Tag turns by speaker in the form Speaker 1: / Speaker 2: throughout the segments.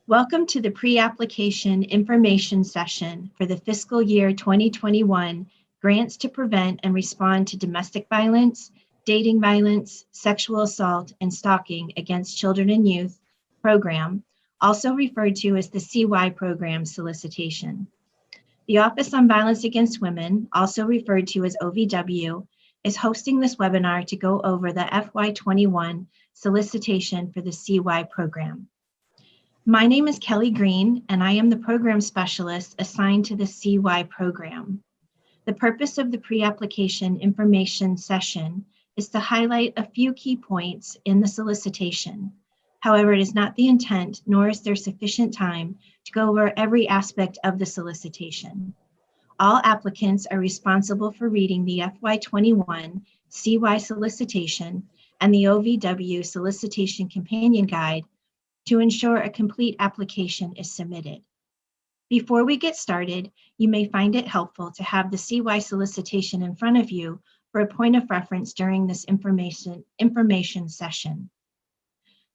Speaker 1: Welcome to the pre-application information session for the fiscal year 2021 Grants to Prevent and Respond to Domestic Violence, Dating Violence, Sexual Assault, and Stalking Against Children and Youth program, also referred to as the CY program solicitation. The Office on Violence Against Women, also referred to as OVW, is hosting this webinar to go over the FY21 solicitation for the CY program. My name is Kelly Green, and I am the program specialist assigned to the CY program. The purpose of the pre-application information session is to highlight a few key points in the solicitation. However, it is not the intent, nor is there sufficient time to go over every aspect of the solicitation. All applicants are responsible for reading the FY21 CY solicitation and the OVW solicitation companion guide to ensure a complete application is submitted. Before we get started, you may find it helpful to have the CY solicitation in front of you for a point of reference during this information session.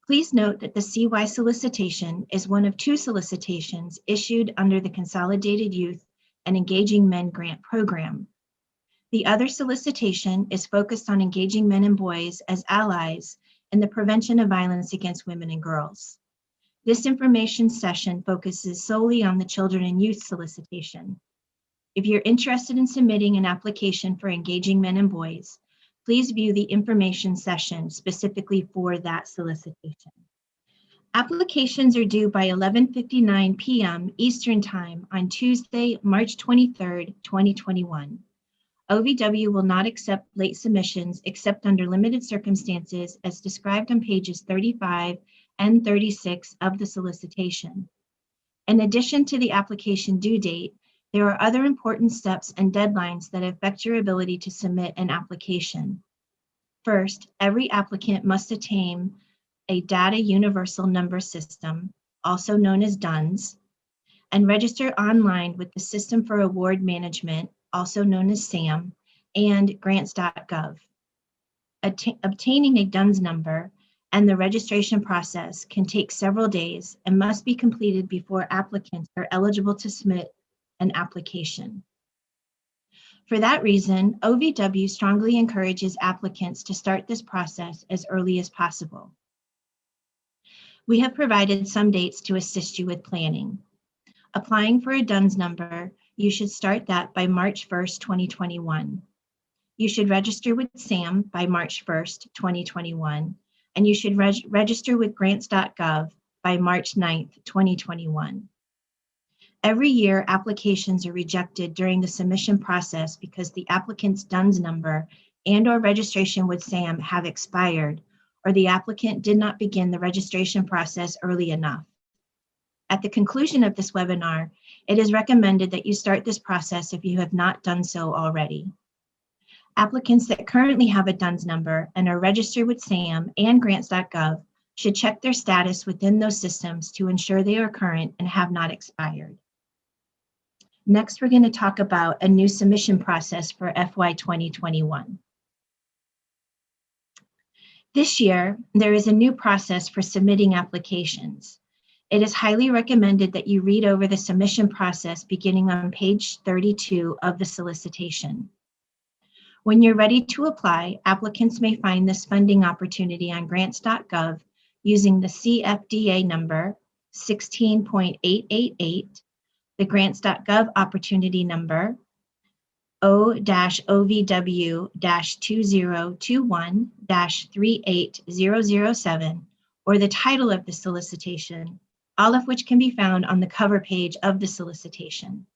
Speaker 1: Please note that the CY solicitation is one of two solicitations issued under the Consolidated Youth and Engaging Men Grant Program. The other solicitation is focused on engaging men and boys as allies in the prevention of violence against women and girls. This information session focuses solely on the children and youth solicitation. If you're interested in submitting an application for engaging men and boys, please view the information session specifically for that solicitation. Applications are due by 11:59 p.m. Eastern Time on Tuesday, March 23rd, 2021. OVW will not accept late submissions except under limited circumstances as described on pages 35 and 36 of the solicitation. In addition to the application due date, there are other important steps and deadlines that affect your ability to submit an application. First, every applicant must attain a Data Universal Number System, also known as DUNS, and register online with the System for Award Management, also known as SAM, and grants.gov. Obtaining a DUNS number and the registration process can take several days and must be completed before applicants are eligible to submit an application. For that reason, OVW strongly encourages applicants to start this process as early as possible. We have provided some dates to assist you with planning. Applying for a DUNS number, you should start that by March 1st, 2021. You should register with SAM by March 1st, 2021, and you should register with grants.gov by March 9th, 2021. Every year, applications are rejected during the submission process because the applicant's DUNS number and/or registration with SAM have expired, or the applicant did not begin the registration process early enough. At the conclusion of this webinar, it is recommended that you start this process if you have not done so already. Applicants that currently have a DUNS number and are registered with SAM and grants.gov should check their status within those systems to ensure they are current and have not expired. Next, we're going to talk about a new submission process for FY 2021. This year, there is a new process for submitting applications. It is highly recommended that you read over the submission process beginning on page 32 of the solicitation. When you're ready to apply, applicants may find this funding opportunity on grants.gov using the CFDA number 16.888, the grants.gov opportunity number O-OVW-2021-38007, or the title of the solicitation, all of which can be found on the cover page of the solicitation.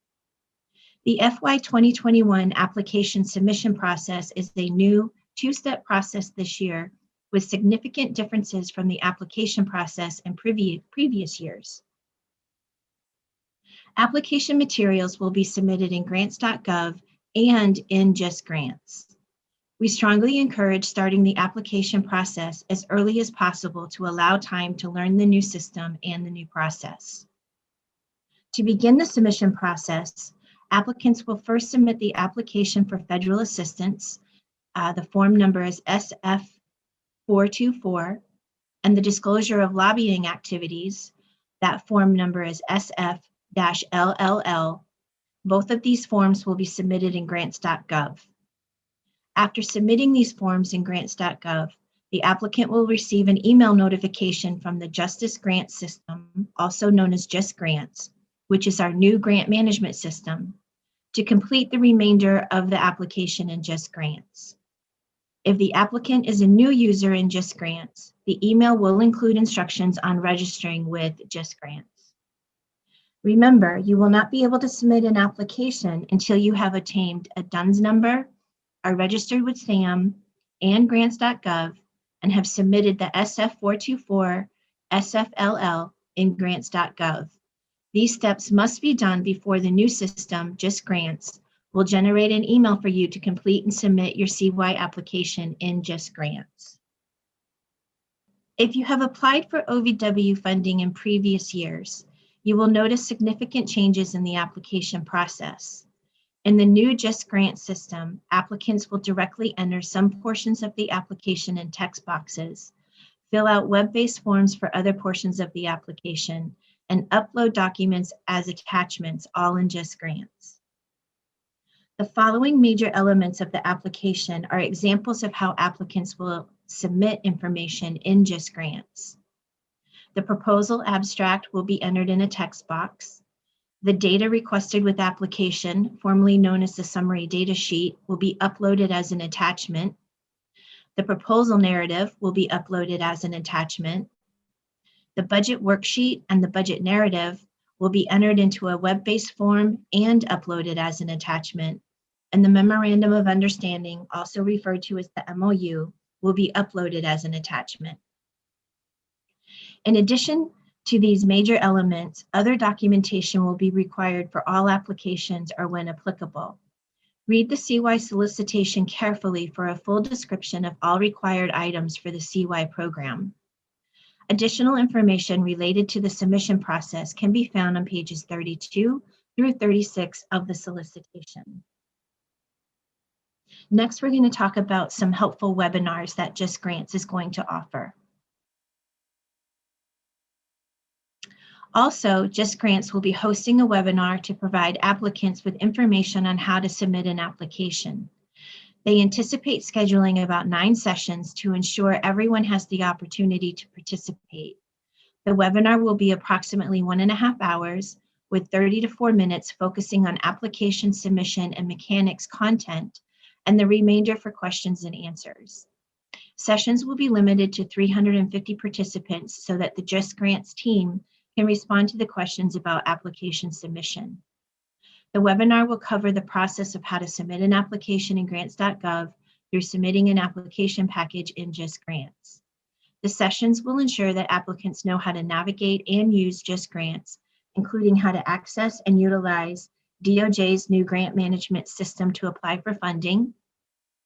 Speaker 1: The FY 2021 application submission process is a new two-step process this year with significant differences from the application process in previous years. Application materials will be submitted in grants.gov and in Just Grants. We strongly encourage starting the application process as early as possible to allow time to learn the new system and the new process. To begin the submission process, applicants will first submit the application for federal assistance. The form number is SF424, and the disclosure of lobbying activities That form number is SF-LLL. Both of these forms will be submitted in grants.gov. After submitting these forms in grants.gov, the applicant will receive an email notification from the Justice Grant System, also known as Just Grants, which is our new grant management system, to complete the remainder of the application in Just Grants. If the applicant is a new user in Just Grants, the email will include instructions on registering with Just Grants. Remember, you will not be able to submit an application until you have obtained a DUNS number, are registered with SAM and grants.gov, and have submitted the SF424 SFLL in grants.gov. These steps must be done before the new system, Just Grants, will generate an email for you to complete and submit your CY application in Just Grants. If you have applied for OVW funding in previous years, you will notice significant changes in the application process. In the new Just Grant system, applicants will directly enter some portions of the application in text boxes, fill out web-based forms for other portions of the application, and upload documents as attachments, all in Just Grants. The following major elements of the application are examples of how applicants will submit information in Just Grants. The proposal abstract will be entered in a text box. The data requested with application, formerly known as the summary data sheet, will be uploaded as an attachment. The proposal narrative will be uploaded as an attachment. The budget worksheet and the budget narrative will be entered into a web-based form and uploaded as an attachment. And the memorandum of understanding, also referred to as the MOU, will be uploaded as an attachment. In addition to these major elements, other documentation will be required for all applications or when applicable. Read the CY solicitation carefully for a full description of all required items for the CY program. Additional information related to the submission process can be found on pages 32 through 36 of the solicitation. Next, we're going to talk about some helpful webinars that Just Grants is going to offer. Also, Just Grants will be hosting a webinar to provide applicants with information on how to submit an application. They anticipate scheduling about 9 sessions to ensure everyone has the opportunity to participate. The webinar will be approximately 1.5 hours, with 30 to 4 minutes focusing on application submission and mechanics content, and the remainder for questions and answers. Sessions will be limited to 350 participants so that the Just Grants team can respond to the questions about application submission. The webinar will cover the process of how to submit an application in grants.gov through submitting an application package in Just Grants. The sessions will ensure that applicants know how to navigate and use Just Grants, including how to access and utilize DOJ's new grant management system to apply for funding,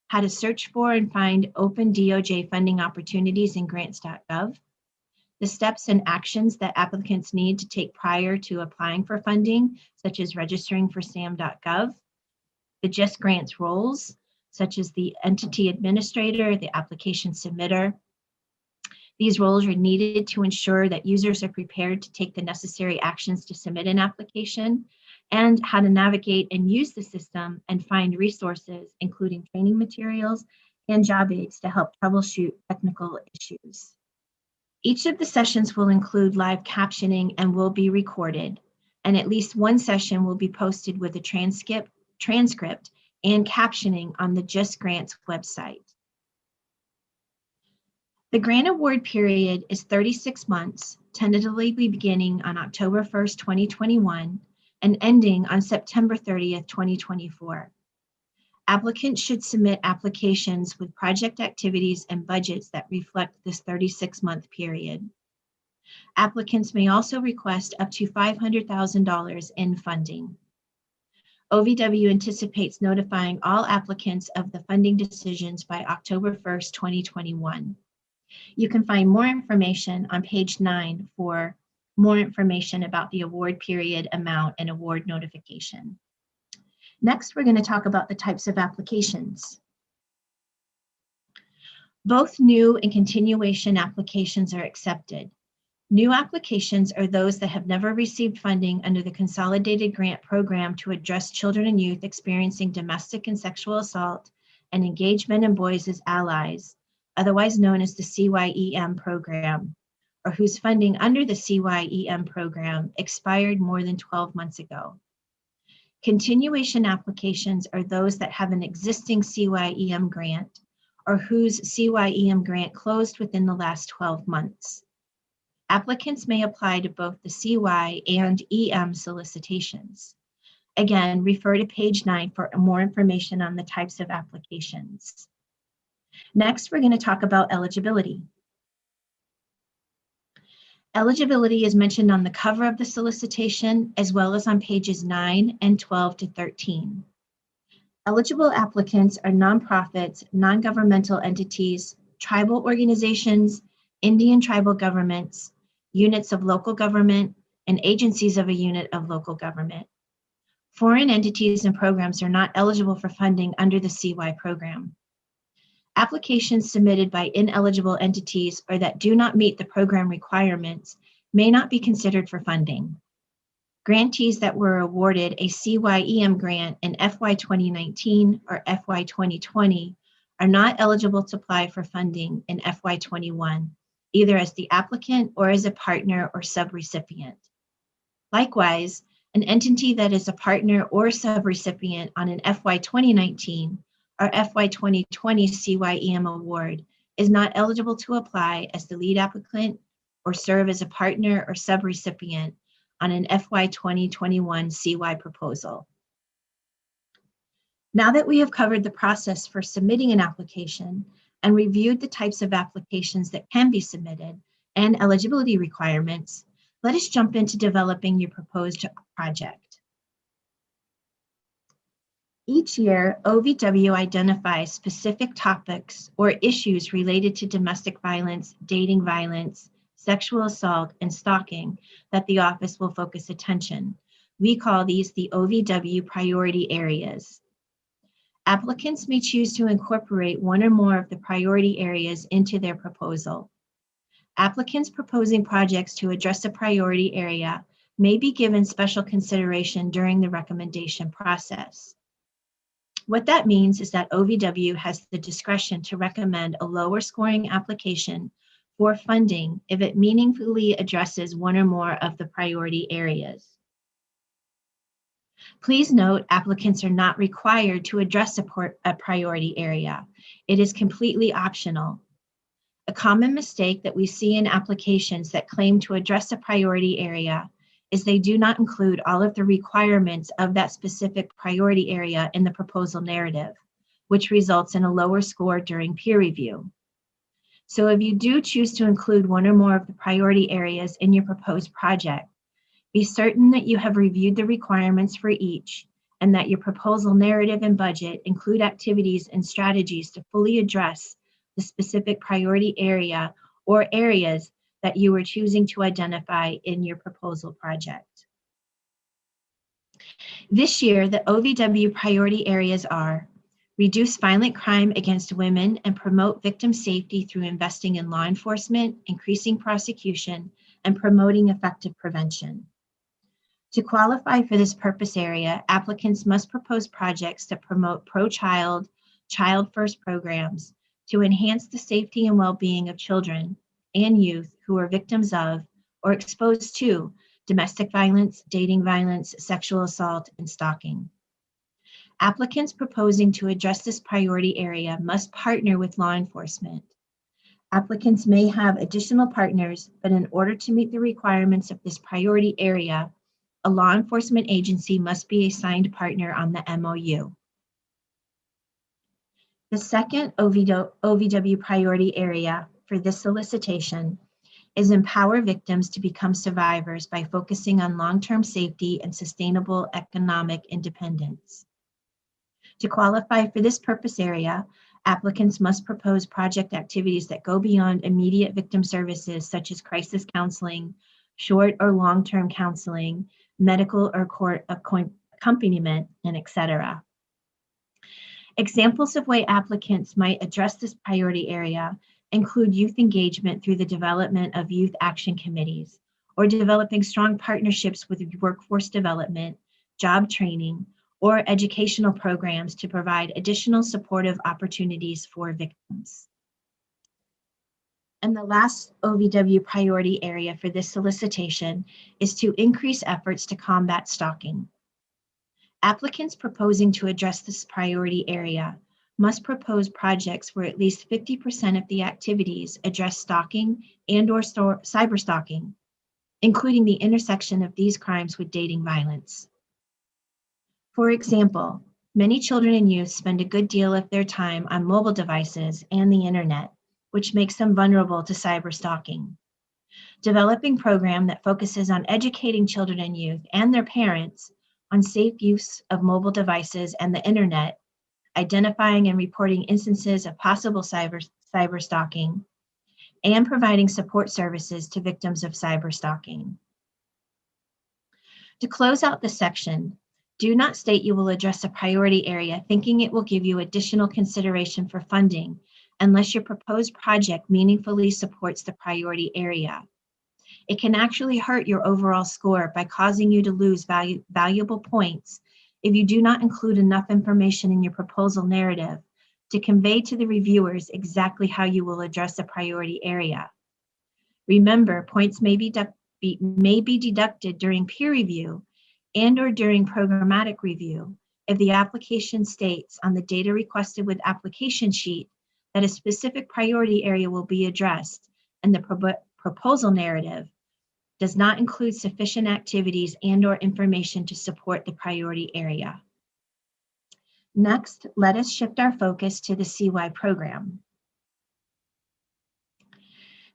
Speaker 1: how to search for and find open DOJ funding opportunities in grants.gov, the steps and actions that applicants need to take prior to applying for funding, such as registering for SAM.gov, the Just Grants roles, such as the entity administrator, the application submitter. These roles are needed to ensure that users are prepared to take the necessary actions to submit an application, and how to navigate and use the system and find resources, including training materials and job aids to help troubleshoot technical issues. Each of the sessions will include live captioning and will be recorded, and at least one session will be posted with a transcript and captioning on the Just Grants website. The grant award period is 36 months, tentatively beginning on October 1st, 2021, and ending on September 30th, 2024. Applicants should submit applications with project activities and budgets that reflect this 36-month period. Applicants may also request up to $500,000 in funding. OVW anticipates notifying all applicants of the funding decisions by October 1st, 2021. You can find more information on page 9 for more information about the award period, amount, and award notification. Next, we're going to talk about the types of applications. Both new and continuation applications are accepted. New applications are those that have never received funding under the Consolidated Grant Program to address children and youth experiencing domestic and sexual assault and engage men and boys as allies, otherwise known as the CYEM program, or whose funding under the CYEM program expired more than 12 months ago. Continuation applications are those that have an existing CYEM grant or whose CYEM grant closed within the last 12 months. Applicants may apply to both the CY and EM solicitations. Again, refer to page 9 for more information on the types of applications. Next, we're going to talk about eligibility. Eligibility is mentioned on the cover of the solicitation, as well as on pages 9 and 12 to 13. Eligible applicants are nonprofits, non-governmental entities, tribal organizations, Indian tribal governments, units of local government, and agencies of a unit of local government. Foreign entities and programs are not eligible for funding under the CY program. Applications submitted by ineligible entities or that do not meet the program requirements may not be considered for funding. Grantees that were awarded a CYEM grant in FY2019 or FY2020 are not eligible to apply for funding in FY21, either as the applicant or as a partner or subrecipient. Likewise, an entity that is a partner or subrecipient on an FY2019 or FY2020 CYEM award is not eligible to apply as the lead applicant or serve as a partner or subrecipient on an FY2021 CY proposal. Now that we have covered the process for submitting an application and reviewed the types of applications that can be submitted and eligibility requirements, let us jump into developing your proposed project. Each year, OVW identifies specific topics or issues related to domestic violence, dating violence, sexual assault, and stalking that the office will focus attention. We call these the OVW priority areas. Applicants may choose to incorporate one or more of the priority areas into their proposal. Applicants proposing projects to address a priority area may be given special consideration during the recommendation process. What that means is that OVW has the discretion to recommend a lower scoring application for funding if it meaningfully addresses one or more of the priority areas. Please note, applicants are not required to address a priority area. It is completely optional. A common mistake that we see in applications that claim to address a priority area is they do not include all of the requirements of that specific priority area in the proposal narrative, which results in a lower score during peer review. So if you do choose to include one or more of the priority areas in your proposed project, be certain that you have reviewed the requirements for each and that your proposal narrative and budget include activities and strategies to fully address the specific priority area or areas that you are choosing to identify in your proposal project. This year, the OVW priority areas are: reduce violent crime against women and promote victim safety through investing in law enforcement, increasing prosecution, and promoting effective prevention. To qualify for this purpose area, applicants must propose projects that promote pro-child, child-first programs to enhance the safety and well-being of children and youth who are victims of or exposed to domestic violence, dating violence, sexual assault, and stalking. Applicants proposing to address this priority area must partner with law enforcement. Applicants may have additional partners, but in order to meet the requirements of this priority area, a law enforcement agency must be a signed partner on the MOU. The second OVW priority area for this solicitation is empower victims to become survivors by focusing on long-term safety and sustainable economic independence. To qualify for this purpose area, applicants must propose project activities that go beyond immediate victim services such as crisis counseling, short or long-term counseling, medical or court accompaniment, and etc. Examples of way applicants might address this priority area include youth engagement through the development of youth action committees, or developing strong partnerships with workforce development, job training, or educational programs to provide additional supportive opportunities for victims. And the last OVW priority area for this solicitation is to increase efforts to combat stalking. Applicants proposing to address this priority area must propose projects where at least 50% of the activities address stalking and/or cyber stalking, including the intersection of these crimes with dating violence. For example, many children and youth spend a good deal of their time on mobile devices and the internet, which makes them vulnerable to cyber stalking. Developing a program that focuses on educating children and youth and their parents on safe use of mobile devices and the internet, identifying and reporting instances of possible cyber stalking, and providing support services to victims of cyber stalking. To close out this section, do not state you will address a priority area thinking it will give you additional consideration for funding unless your proposed project meaningfully supports the priority area. It can actually hurt your overall score by causing you to lose valuable points if you do not include enough information in your proposal narrative to convey to the reviewers exactly how you will address a priority area. Remember, points may be deducted during peer review and/or during programmatic review if the application states on the data requested with application sheet that a specific priority area will be addressed and the proposal narrative does not include sufficient activities and/or information to support the priority area. Next, let us shift our focus to the CY program.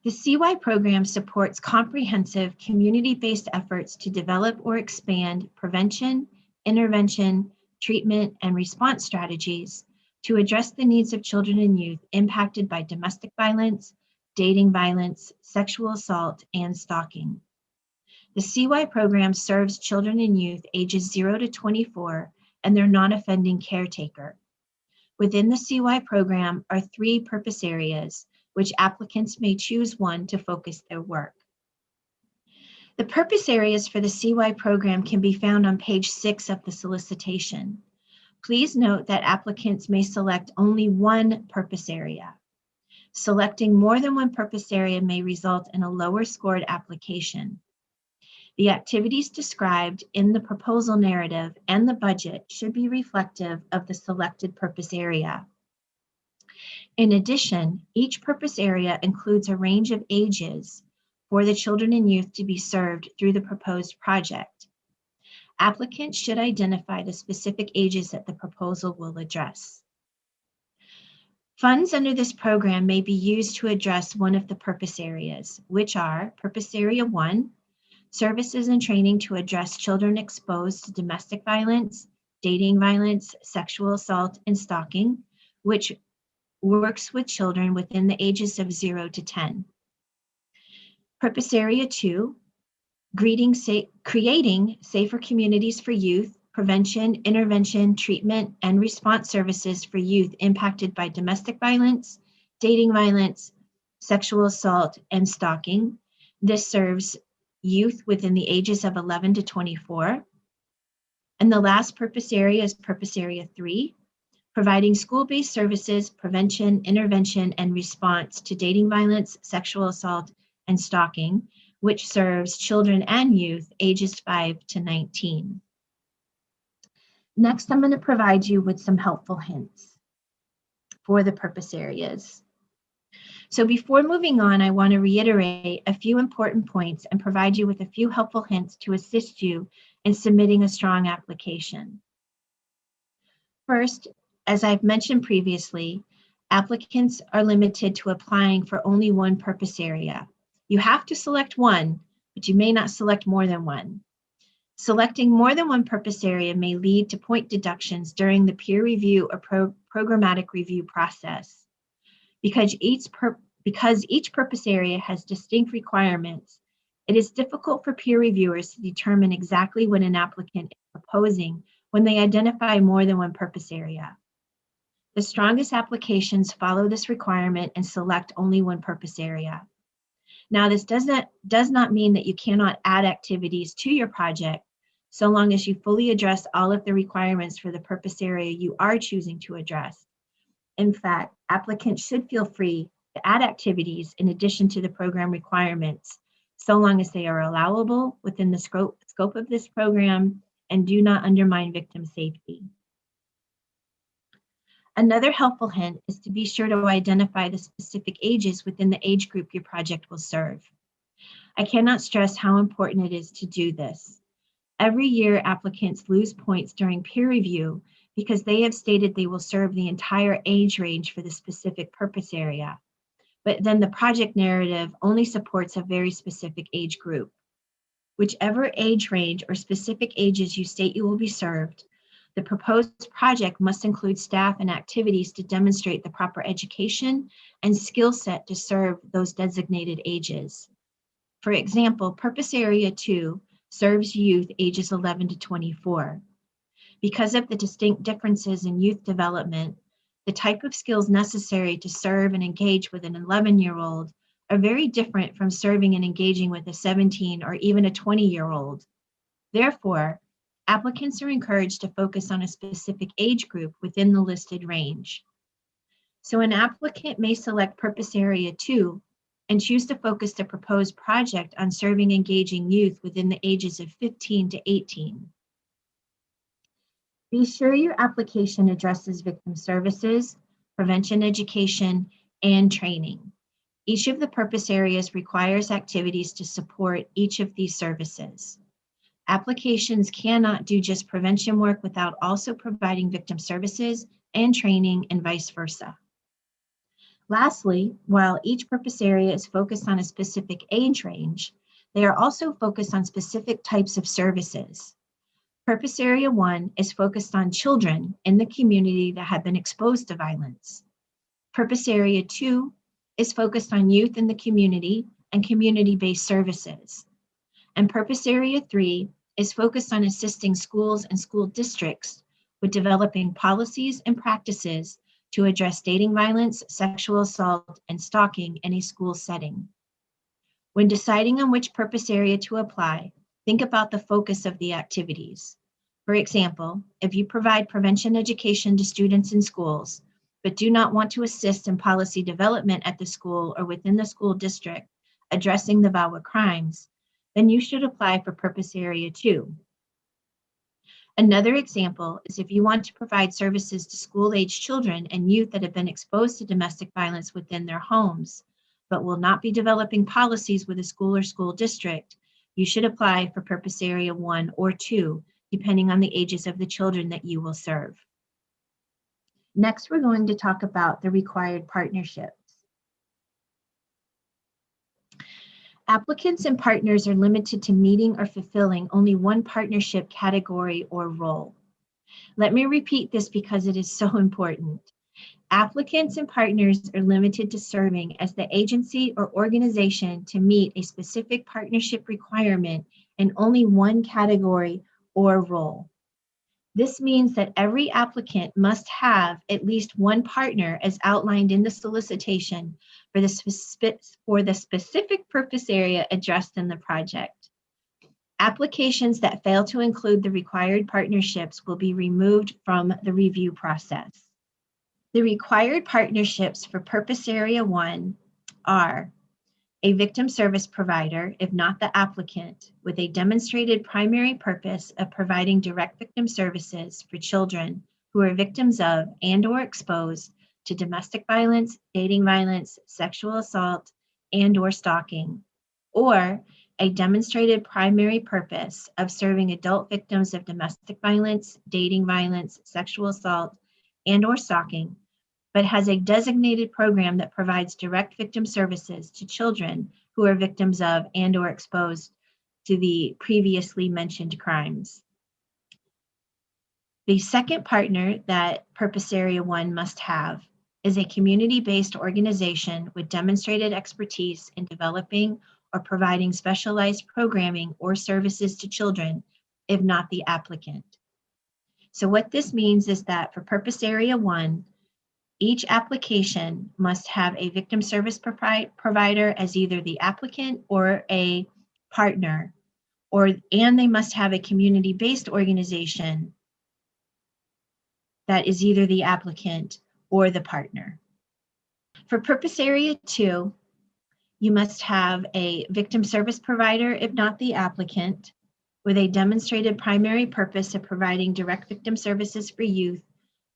Speaker 1: The CY program supports comprehensive community-based efforts to develop or expand prevention, intervention, treatment, and response strategies to address the needs of children and youth impacted by domestic violence, dating violence, sexual assault, and stalking. The CY program serves children and youth ages 0 to 24 and their non-offending caretaker. Within the CY program are 3 purpose areas, which applicants may choose one to focus their work. The purpose areas for the CY program can be found on page 6 of the solicitation. Please note that applicants may select only one purpose area. Selecting more than one purpose area may result in a lower scored application. The activities described in the proposal narrative and the budget should be reflective of the selected purpose area. In addition, each purpose area includes a range of ages for the children and youth to be served through the proposed project. Applicants should identify the specific ages that the proposal will address. Funds under this program may be used to address one of the purpose areas, which are Purpose Area 1, services and training to address children exposed to domestic violence, dating violence, sexual assault, and stalking, which works with children within the ages of 0 to 10. Purpose Area 2, creating safer communities for youth, prevention, intervention, treatment, and response services for youth impacted by domestic violence, dating violence, sexual assault, and stalking. This serves youth within the ages of 11 to 24. And the last purpose area is Purpose Area 3, providing school-based services, prevention, intervention, and response to dating violence, sexual assault, and stalking, which serves children and youth ages 5 to 19. Next, I'm going to provide you with some helpful hints for the purpose areas. So before moving on, I want to reiterate a few important points and provide you with a few helpful hints to assist you in submitting a strong application. First, as I've mentioned previously, applicants are limited to applying for only one purpose area. You have to select one, but you may not select more than one. Selecting more than one purpose area may lead to point deductions during the peer review or programmatic review process. Because each purpose area has distinct requirements, it is difficult for peer reviewers to determine exactly what an applicant is proposing when they identify more than one purpose area. The strongest applications follow this requirement and select only one purpose area. Now, this does not mean that you cannot add activities to your project, so long as you fully address all of the requirements for the purpose area you are choosing to address. In fact, applicants should feel free to add activities in addition to the program requirements, so long as they are allowable within the scope of this program and do not undermine victim safety. Another helpful hint is to be sure to identify the specific ages within the age group your project will serve. I cannot stress how important it is to do this. Every year, applicants lose points during peer review because they have stated they will serve the entire age range for the specific purpose area. But then the project narrative only supports a very specific age group. Whichever age range or specific ages you state you will be served, the proposed project must include staff and activities to demonstrate the proper education and skill set to serve those designated ages. For example, Purpose Area 2 serves youth ages 11 to 24. Because of the distinct differences in youth development, the type of skills necessary to serve and engage with an 11-year-old are very different from serving and engaging with a 17 or even a 20-year-old. Therefore, applicants are encouraged to focus on a specific age group within the listed range. So an applicant may select Purpose Area 2 and choose to focus the proposed project on serving engaging youth within the ages of 15 to 18. Be sure your application addresses victim services, prevention education, and training. Each of the purpose areas requires activities to support each of these services. Applications cannot do just prevention work without also providing victim services and training, and vice versa. Lastly, while each purpose area is focused on a specific age range, they are also focused on specific types of services. Purpose Area 1 is focused on children in the community that have been exposed to violence. Purpose Area 2 is focused on youth in the community and community-based services. And Purpose Area 3 is focused on assisting schools and school districts with developing policies and practices to address dating violence, sexual assault, and stalking in a school setting. When deciding on which purpose area to apply, think about the focus of the activities. For example, if you provide prevention education to students in schools, but do not want to assist in policy development at the school or within the school district addressing the VAWA crimes, then you should apply for Purpose Area 2. Another example is if you want to provide services to school-age children and youth that have been exposed to domestic violence within their homes, but will not be developing policies with a school or school district, you should apply for Purpose Area 1 or 2, depending on the ages of the children that you will serve. Next, we're going to talk about the required partnerships. Applicants and partners are limited to meeting or fulfilling only one partnership category or role. Let me repeat this because it is so important. Applicants and partners are limited to serving as the agency or organization to meet a specific partnership requirement in only one category or role. This means that every applicant must have at least one partner as outlined in the solicitation for the specific purpose area addressed in the project. Applications that fail to include the required partnerships will be removed from the review process. The required partnerships for Purpose Area 1 are a victim service provider, if not the applicant, with a demonstrated primary purpose of providing direct victim services for children who are victims of and/or exposed to domestic violence, dating violence, sexual assault, and/or stalking, or a demonstrated primary purpose of serving adult victims of domestic violence, dating violence, sexual assault, and/or stalking, but has a designated program that provides direct victim services to children who are victims of and/or exposed to the previously mentioned crimes. The second partner that Purpose Area 1 must have is a community-based organization with demonstrated expertise in developing or providing specialized programming or services to children, if not the applicant. So what this means is that for Purpose Area 1, Each application must have a victim service provider as either the applicant or a partner, and they must have a community-based organization that is either the applicant or the partner. For purpose area 2, you must have a victim service provider, if not the applicant, with a demonstrated primary purpose of providing direct victim services for youth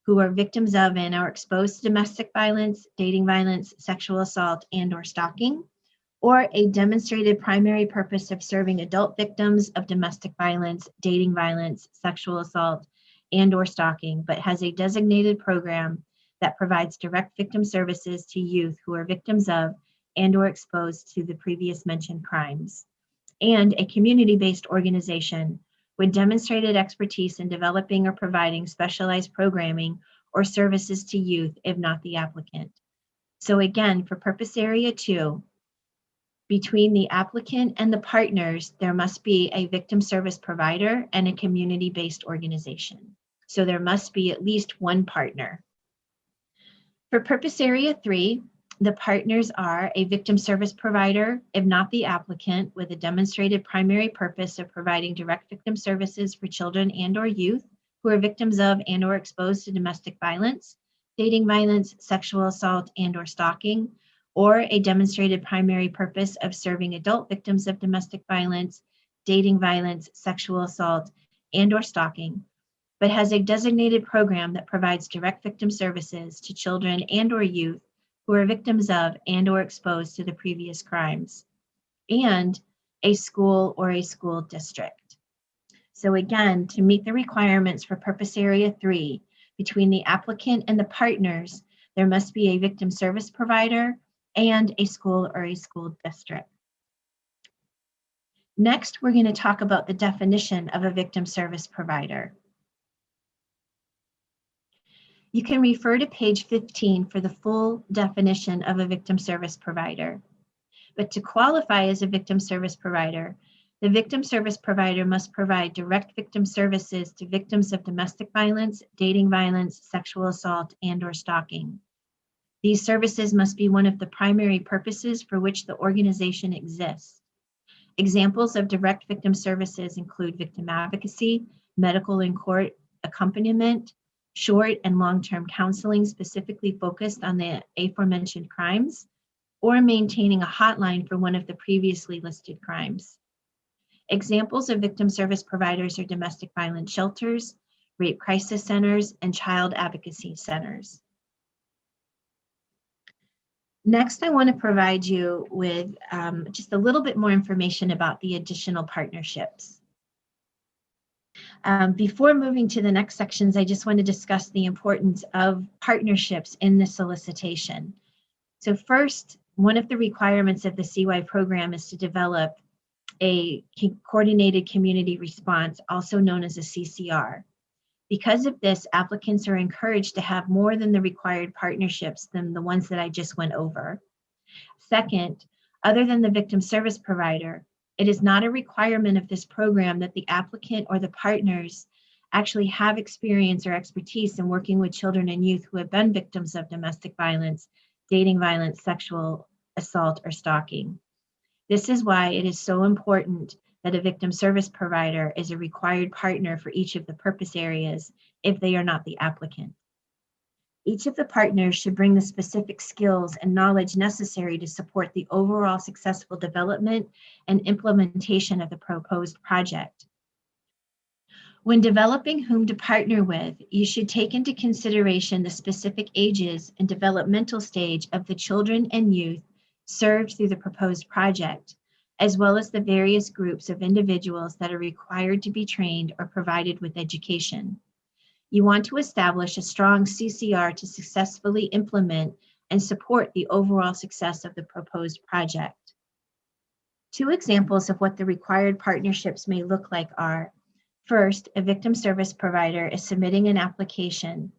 Speaker 1: who are victims of and are exposed to domestic violence, dating violence, sexual assault, and/or stalking, or a demonstrated primary purpose of serving adult victims of domestic violence, dating violence, sexual assault, and/or stalking, but has a designated program that provides direct victim services to youth who are victims of and/or exposed to the previous mentioned crimes, and a community-based organization with demonstrated expertise in developing or providing specialized programming or services to youth, if not the applicant. So again, for purpose area 2, between the applicant and the partners, there must be a victim service provider and a community-based organization. So there must be at least one partner. For purpose area 3, the partners are a victim service provider, if not the applicant, with a demonstrated primary purpose of providing direct victim services for children and/or youth who are victims of and/or exposed to domestic violence, dating violence, sexual assault, and/or stalking, or a demonstrated primary purpose of serving adult victims of domestic violence, dating violence, sexual assault, and/or stalking, but has a designated program that provides direct victim services to children and/or youth who are victims of and/or exposed to the previous crimes, and a school or a school district. So again, to meet the requirements for purpose area 3, between the applicant and the partners, there must be a victim service provider and a school or a school district. Next, we're going to talk about the definition of a victim service provider. You can refer to page 15 for the full definition of a victim service provider. But to qualify as a victim service provider, the victim service provider must provide direct victim services to victims of domestic violence, dating violence, sexual assault, and/or stalking. These services must be one of the primary purposes for which the organization exists. Examples of direct victim services include victim advocacy, medical and court accompaniment, short and long-term counseling specifically focused on the aforementioned crimes, or maintaining a hotline for one of the previously listed crimes. Examples of victim service providers are domestic violence shelters, rape crisis centers, and child advocacy centers. Next, I want to provide you with just a little bit more information about the additional partnerships. Before moving to the next sections, I just want to discuss the importance of partnerships in the solicitation. So first, one of the requirements of the CY program is to develop a coordinated community response, also known as a CCR. Because of this, applicants are encouraged to have more than the required partnerships than the ones that I just went over. Second, other than the victim service provider, it is not a requirement of this program that the applicant or the partners actually have experience or expertise in working with children and youth who have been victims of domestic violence, dating violence, sexual assault, or stalking. This is why it is so important that a victim service provider is a required partner for each of the purpose areas if they are not the applicant. Each of the partners should bring the specific skills and knowledge necessary to support the overall successful development and implementation of the proposed project. When developing whom to partner with, you should take into consideration the specific ages and developmental stage of the children and youth served through the proposed project, as well as the various groups of individuals that are required to be trained or provided with education. You want to establish a strong CCR to successfully implement and support the overall success of the proposed project. Two examples of what the required partnerships may look like are, first, a victim service provider is submitting an application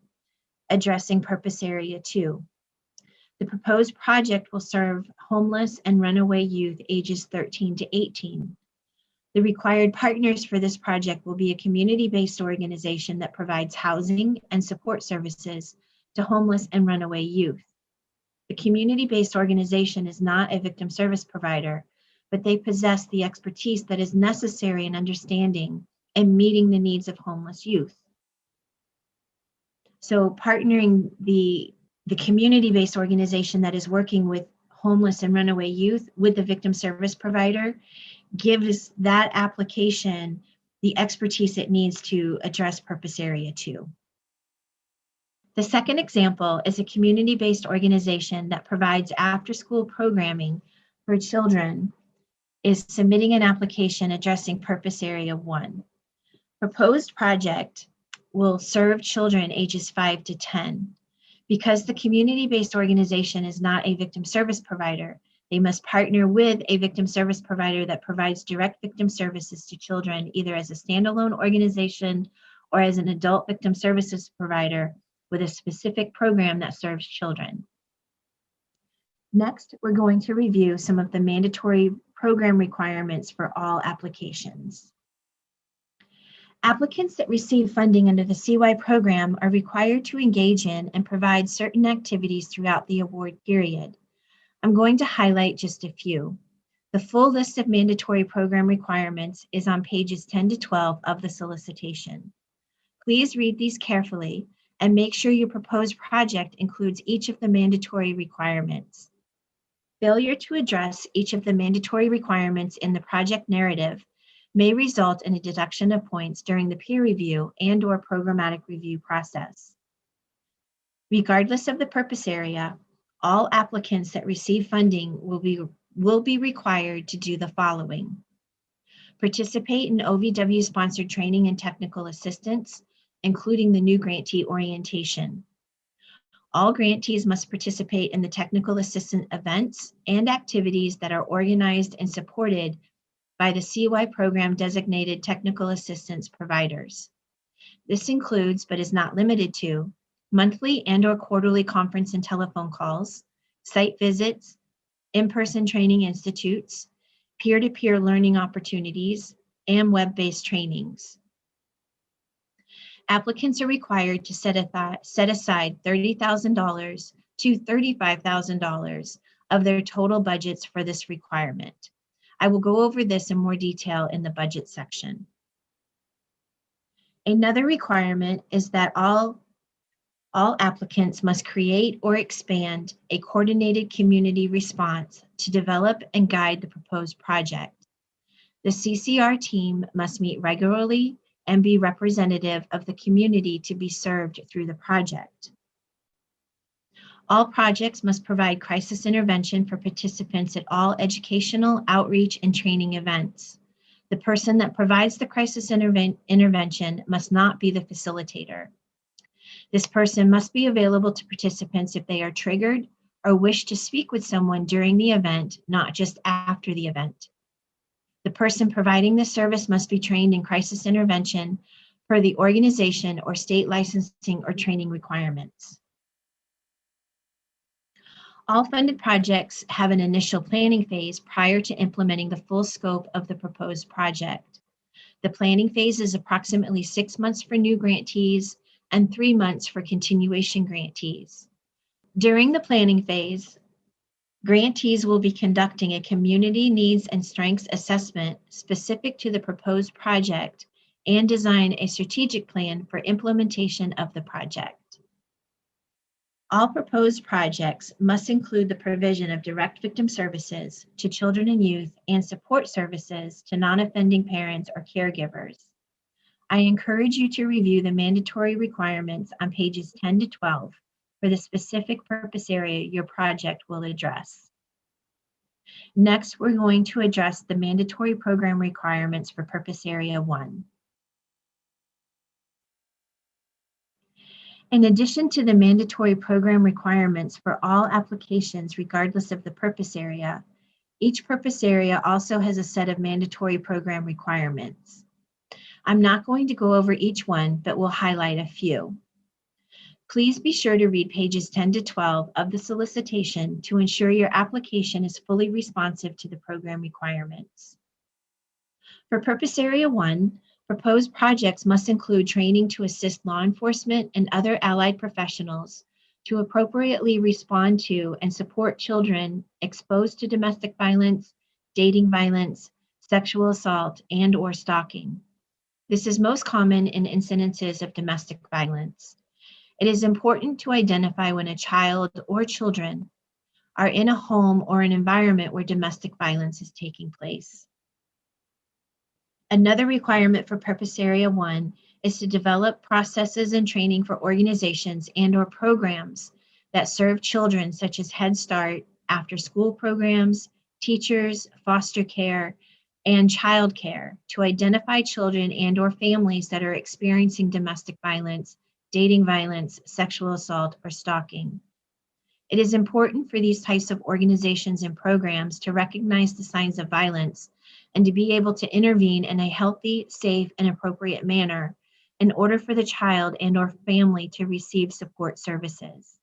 Speaker 1: addressing purpose area 2. The proposed project will serve homeless and runaway youth ages 13 to 18. The required partners for this project will be a community-based organization that provides housing and support services to homeless and runaway youth. The community-based organization is not a victim service provider, but they possess the expertise that is necessary in understanding and meeting the needs of homeless youth. So partnering the community-based organization that is working with homeless and runaway youth with the victim service provider gives that application the expertise it needs to address Purpose Area 2. The second example is a community-based organization that provides after-school programming for children is submitting an application addressing Purpose Area 1. Proposed project will serve children ages 5 to 10. Because the community-based organization is not a victim service provider, they must partner with a victim service provider that provides direct victim services to children, either as a standalone organization or as an adult victim services provider with a specific program that serves children. Next, we're going to review some of the mandatory program requirements for all applications. Applicants that receive funding under the CY program are required to engage in and provide certain activities throughout the award period. I'm going to highlight just a few. The full list of mandatory program requirements is on pages 10 to 12 of the solicitation. Please read these carefully and make sure your proposed project includes each of the mandatory requirements. Failure to address each of the mandatory requirements in the project narrative may result in a deduction of points during the peer review and/or programmatic review process. Regardless of the purpose area, all applicants that receive funding will be required to do the following: participate in OVW-sponsored training and technical assistance, including the new grantee orientation. All grantees must participate in the technical assistant events and activities that are organized and supported by the CY program designated technical assistance providers. This includes, but is not limited to, monthly and/or quarterly conference and telephone calls, site visits, in-person training institutes, peer-to-peer learning opportunities, and web-based trainings. Applicants are required to set aside $30,000 to $35,000 of their total budgets for this requirement. I will go over this in more detail in the budget section. Another requirement is that all applicants must create or expand a coordinated community response to develop and guide the proposed project. The CCR team must meet regularly and be representative of the community to be served through the project. All projects must provide crisis intervention for participants at all educational, outreach, and training events. The person that provides the crisis intervention must not be the facilitator. This person must be available to participants if they are triggered or wish to speak with someone during the event, not just after the event. The person providing the service must be trained in crisis intervention per the organization or state licensing or training requirements. All funded projects have an initial planning phase prior to implementing the full scope of the proposed project. The planning phase is approximately 6 months for new grantees and 3 months for continuation grantees. During the planning phase, grantees will be conducting a community needs and strengths assessment specific to the proposed project and design a strategic plan for implementation of the project. All proposed projects must include the provision of direct victim services to children and youth and support services to non-offending parents or caregivers. I encourage you to review the mandatory requirements on pages 10 to 12 for the specific purpose area your project will address. Next, we're going to address the mandatory program requirements for Purpose Area 1. In addition to the mandatory program requirements for all applications regardless of the purpose area, each purpose area also has a set of mandatory program requirements. I'm not going to go over each one, but will highlight a few. Please be sure to read pages 10 to 12 of the solicitation to ensure your application is fully responsive to the program requirements. For Purpose Area 1, proposed projects must include training to assist law enforcement and other allied professionals to appropriately respond to and support children exposed to domestic violence, dating violence, sexual assault, and/or stalking. This is most common in incidences of domestic violence. It is important to identify when a child or children are in a home or an environment where domestic violence is taking place. Another requirement for Purpose Area 1 is to develop processes and training for organizations and/or programs that serve children, such as Head Start, after-school programs, teachers, foster care, and child care, to identify children and/or families that are experiencing domestic violence, dating violence, sexual assault, or stalking. It is important for these types of organizations and programs to recognize the signs of violence and to be able to intervene in a healthy, safe, and appropriate manner in order for the child and/or family to receive support services.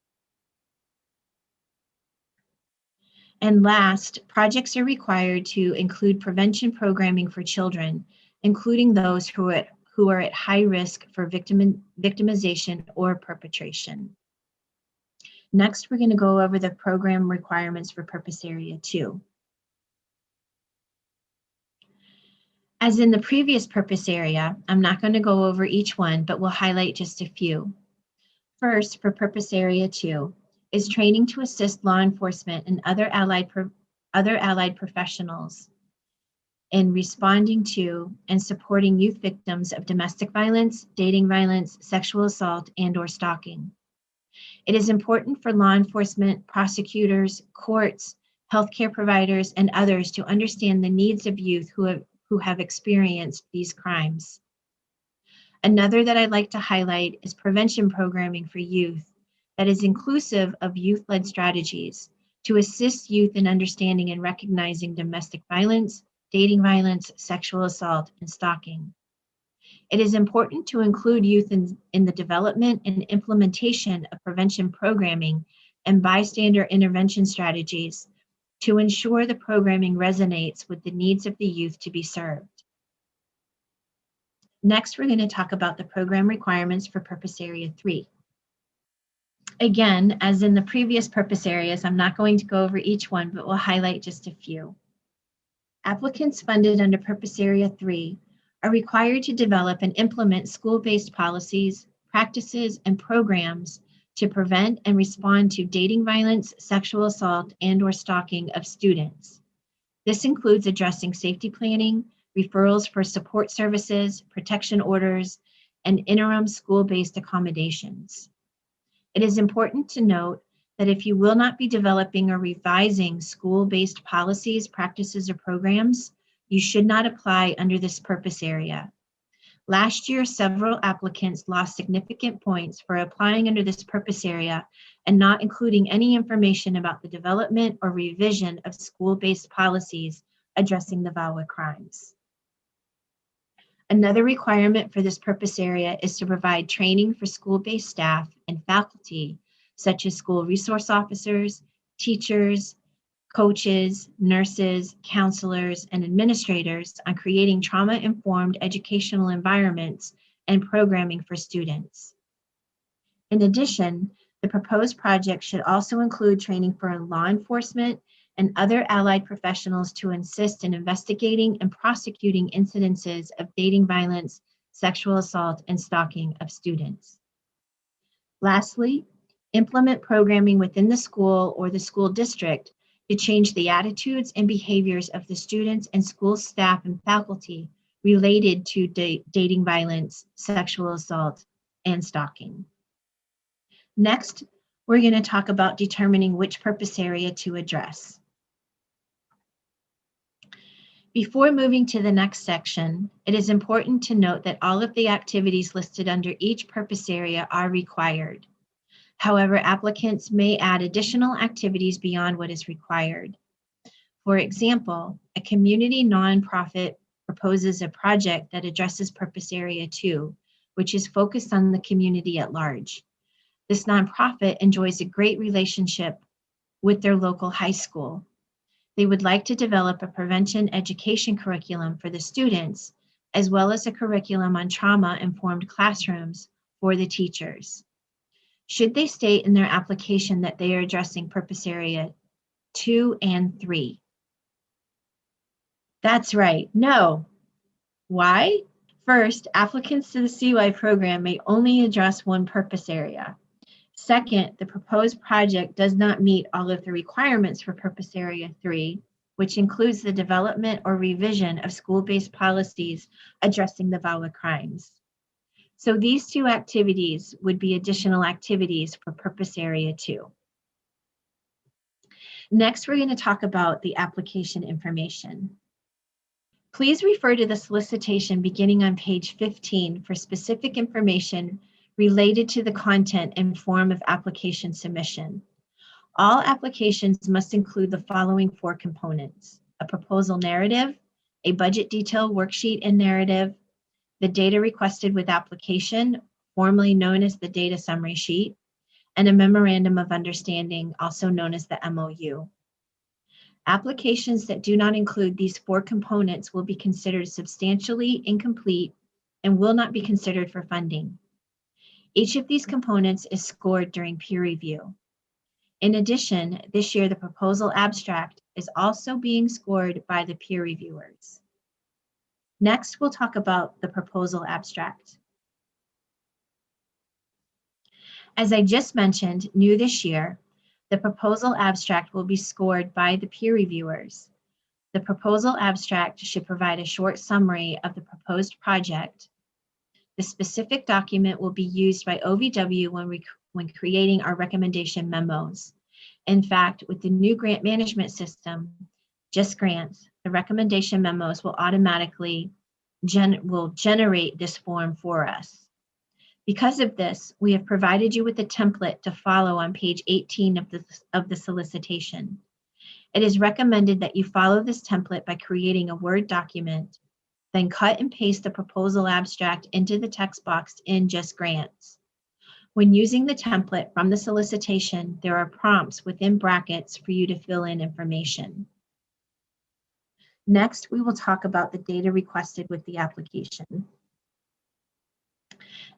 Speaker 1: And last, projects are required to include prevention programming for children, including those who are at high risk for victimization or perpetration. Next, we're going to go over the program requirements for Purpose Area 2. As in the previous purpose area, I'm not going to go over each one, but we'll highlight just a few. First, for Purpose Area 2, is training to assist law enforcement and other allied professionals in responding to and supporting youth victims of domestic violence, dating violence, sexual assault, and/or stalking. It is important for law enforcement, prosecutors, courts, healthcare providers, and others to understand the needs of youth who have experienced these crimes. Another that I'd like to highlight is prevention programming for youth that is inclusive of youth-led strategies to assist youth in understanding and recognizing domestic violence, dating violence, sexual assault, and stalking. It is important to include youth in the development and implementation of prevention programming and bystander intervention strategies to ensure the programming resonates with the needs of the youth to be served. Next, we're going to talk about the program requirements for Purpose Area 3. Again, as in the previous purpose areas, I'm not going to go over each one, but we'll highlight just a few. Applicants funded under Purpose Area 3 are required to develop and implement school-based policies, practices, and programs to prevent and respond to dating violence, sexual assault, and/or stalking of students. This includes addressing safety planning, referrals for support services, protection orders, and interim school-based accommodations. It is important to note that if you will not be developing or revising school-based policies, practices, or programs, you should not apply under this purpose area. Last year, several applicants lost significant points for applying under this purpose area and not including any information about the development or revision of school-based policies addressing the VAWA crimes. Another requirement for this purpose area is to provide training for school-based staff and faculty, such as school resource officers, teachers, coaches, nurses, counselors, and administrators on creating trauma-informed educational environments and programming for students. In addition, the proposed project should also include training for law enforcement and other allied professionals to assist in investigating and prosecuting incidences of dating violence, sexual assault, and stalking of students. Lastly, implement programming within the school or the school district to change the attitudes and behaviors of the students and school staff and faculty related to dating violence, sexual assault, and stalking. Next, we're going to talk about determining which purpose area to address. Before moving to the next section, it is important to note that all of the activities listed under each purpose area are required. However, applicants may add additional activities beyond what is required. For example, a community nonprofit proposes a project that addresses Purpose Area 2, which is focused on the community at large. This nonprofit enjoys a great relationship with their local high school. They would like to develop a prevention education curriculum for the students, as well as a curriculum on trauma-informed classrooms for the teachers. Should they state in their application that they are addressing purpose area 2 and 3? That's right, no. Why? First, applicants to the CY program may only address one purpose area. Second, the proposed project does not meet all of the requirements for purpose area 3, which includes the development or revision of school-based policies addressing the VAWA crimes. So these two activities would be additional activities for purpose area 2. Next, we're going to talk about the application information. Please refer to the solicitation beginning on page 15 for specific information related to the content and form of application submission. All applications must include the following 4 components: a proposal narrative, a budget detail worksheet and narrative, the data requested with application, formerly known as the data summary sheet, and a memorandum of understanding, also known as the MOU. Applications that do not include these 4 components will be considered substantially incomplete and will not be considered for funding. Each of these components is scored during peer review. In addition, this year the proposal abstract is also being scored by the peer reviewers. Next, we'll talk about the proposal abstract. As I just mentioned, new this year, the proposal abstract will be scored by the peer reviewers. The proposal abstract should provide a short summary of the proposed project. The specific document will be used by OVW when creating our recommendation memos. In fact, with the new grant management system, Just Grants, the recommendation memos will automatically generate this form for us. Because of this, we have provided you with a template to follow on page 18 of the solicitation. It is recommended that you follow this template by creating a Word document, then cut and paste the proposal abstract into the text box in Just Grants. When using the template from the solicitation, there are prompts within brackets for you to fill in information. Next, we will talk about the data requested with the application.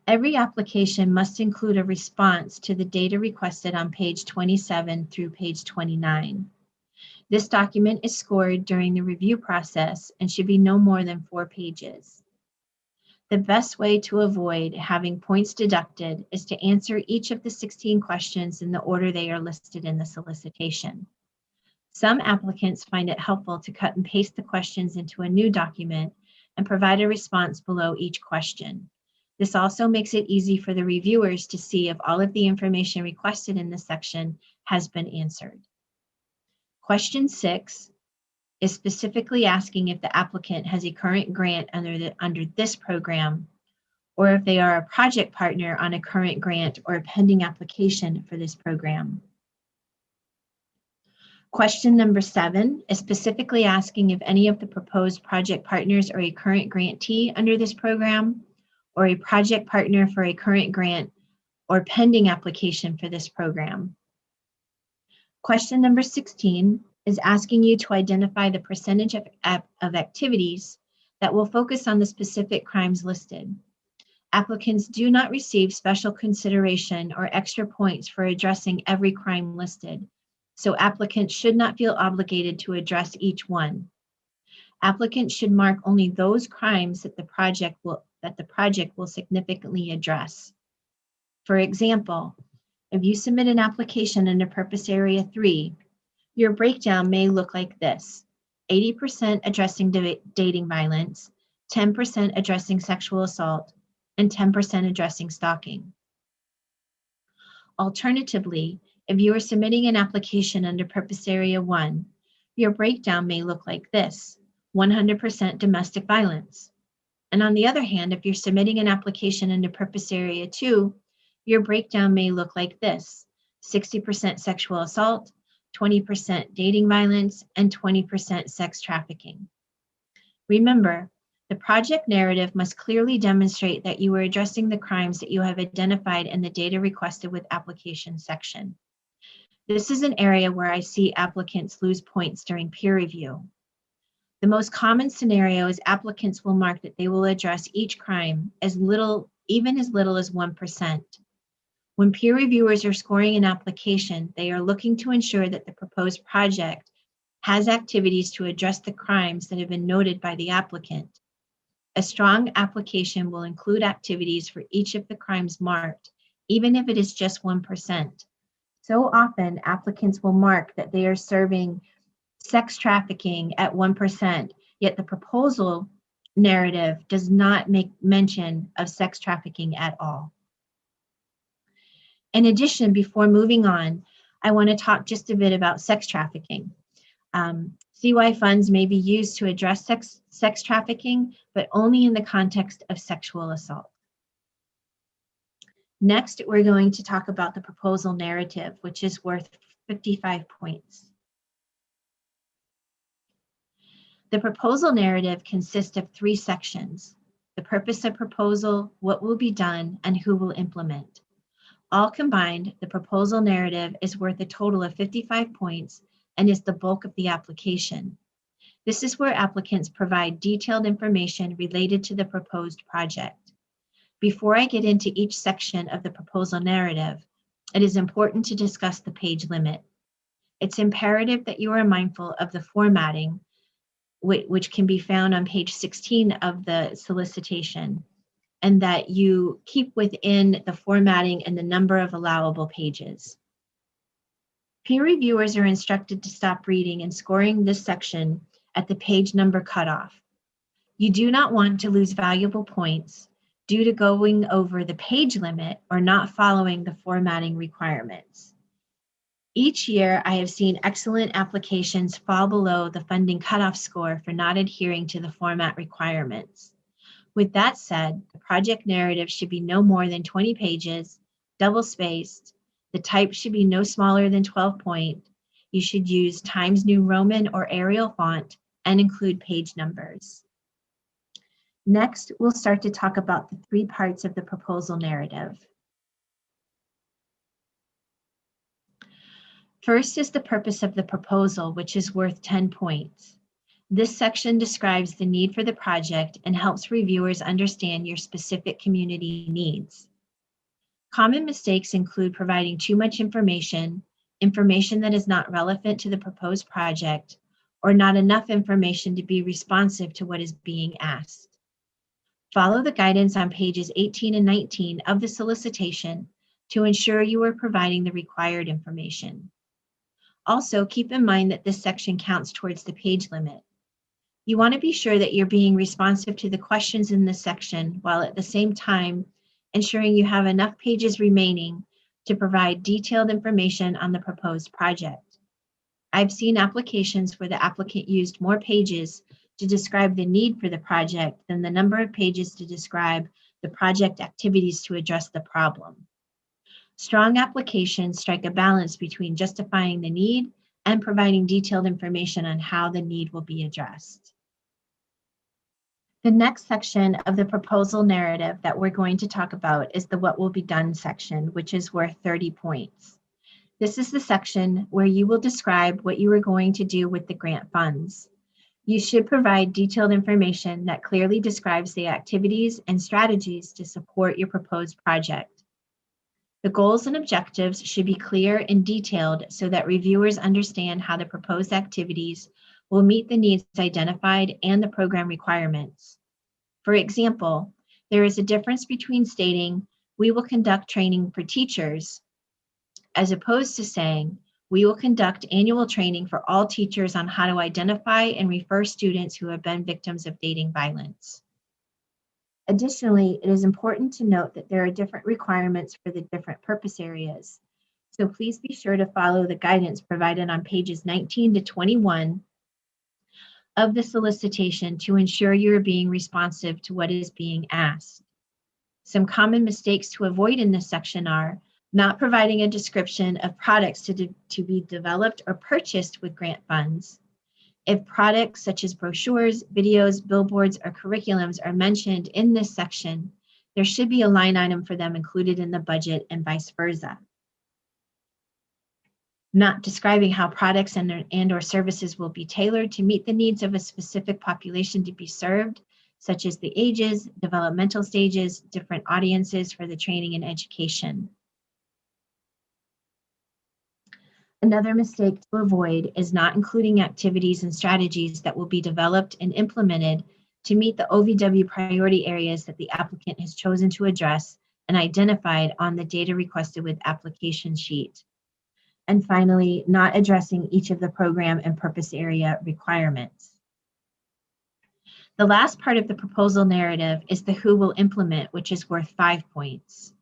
Speaker 1: Every application must include a response to the data requested on page 27 through page 29. This document is scored during the review process and should be no more than 4 pages. The best way to avoid having points deducted is to answer each of the 16 questions in the order they are listed in the solicitation. Some applicants find it helpful to cut and paste the questions into a new document and provide a response below each question. This also makes it easy for the reviewers to see if all of the information requested in this section has been answered. Question 6 is specifically asking if the applicant has a current grant under this program, or if they are a project partner on a current grant or a pending application for this program. Question number 7 is specifically asking if any of the proposed project partners are a current grantee under this program, or a project partner for a current grant or pending application for this program. Question number 16 is asking you to identify the percentage of activities that will focus on the specific crimes listed. Applicants do not receive special consideration or extra points for addressing every crime listed, so applicants should not feel obligated to address each one. Applicants should mark only those crimes that the project will significantly address. For example, if you submit an application under Purpose Area 3, your breakdown may look like this: 80% addressing dating violence, 10% addressing sexual assault, and 10% addressing stalking. Alternatively, if you are submitting an application under Purpose Area 1, your breakdown may look like this: 100% domestic violence. And on the other hand, if you're submitting an application under Purpose Area 2, your breakdown may look like this: 60% sexual assault, 20% dating violence, and 20% sex trafficking. Remember, the project narrative must clearly demonstrate that you are addressing the crimes that you have identified in the data requested with application section. This is an area where I see applicants lose points during peer review. The most common scenario is applicants will mark that they will address each crime even as little as 1%. When peer reviewers are scoring an application, they are looking to ensure that the proposed project has activities to address the crimes that have been noted by the applicant. A strong application will include activities for each of the crimes marked, even if it is just 1%. So often, applicants will mark that they are serving sex trafficking at 1%, yet the proposal narrative does not make mention of sex trafficking at all. In addition, before moving on, I want to talk just a bit about sex trafficking. CY funds may be used to address sex trafficking, but only in the context of sexual assault. Next, we're going to talk about the proposal narrative, which is worth 55 points. The proposal narrative consists of 3 sections: the purpose of proposal, what will be done, and who will implement. All combined, the proposal narrative is worth a total of 55 points and is the bulk of the application. This is where applicants provide detailed information related to the proposed project. Before I get into each section of the proposal narrative, it is important to discuss the page limit. It's imperative that you are mindful of the formatting, which can be found on page 16 of the solicitation, and that you keep within the formatting and the number of allowable pages. Peer reviewers are instructed to stop reading and scoring this section at the page number cutoff. You do not want to lose valuable points due to going over the page limit or not following the formatting requirements. Each year, I have seen excellent applications fall below the funding cutoff score for not adhering to the format requirements. With that said, the project narrative should be no more than 20 pages, double-spaced. The type should be no smaller than 12 point. You should use Times New Roman or Arial font and include page numbers. Next, we'll start to talk about the 3 parts of the proposal narrative. First is the purpose of the proposal, which is worth 10 points. This section describes the need for the project and helps reviewers understand your specific community needs. Common mistakes include providing too much information that is not relevant to the proposed project, or not enough information to be responsive to what is being asked. Follow the guidance on pages 18 and 19 of the solicitation to ensure you are providing the required information. Also, keep in mind that this section counts towards the page limit. You want to be sure that you're being responsive to the questions in this section, while at the same time ensuring you have enough pages remaining to provide detailed information on the proposed project. I've seen applications where the applicant used more pages to describe the need for the project than the number of pages to describe the project activities to address the problem. Strong applications strike a balance between justifying the need and providing detailed information on how the need will be addressed. The next section of the proposal narrative that we're going to talk about is the what will be done section, which is worth 30 points. This is the section where you will describe what you are going to do with the grant funds. You should provide detailed information that clearly describes the activities and strategies to support your proposed project. The goals and objectives should be clear and detailed so that reviewers understand how the proposed activities will meet the needs identified and the program requirements. For example, there is a difference between stating, "We will conduct training for teachers," as opposed to saying, "We will conduct annual training for all teachers on how to identify and refer students who have been victims of dating violence." Additionally, it is important to note that there are different requirements for the different purpose areas. So please be sure to follow the guidance provided on pages 19 to 21 of the solicitation to ensure you are being responsive to what is being asked. Some common mistakes to avoid in this section are not providing a description of products to be developed or purchased with grant funds. If products such as brochures, videos, billboards, or curriculums are mentioned in this section, there should be a line item for them included in the budget and vice versa. Not describing how products and or services will be tailored to meet the needs of a specific population to be served, such as the ages, developmental stages, different audiences for the training and education. Another mistake to avoid is not including activities and strategies that will be developed and implemented to meet the OVW priority areas that the applicant has chosen to address and identified on the data requested with application sheet. And finally, not addressing each of the program and purpose area requirements. The last part of the proposal narrative is the who will implement, which is worth 5 points.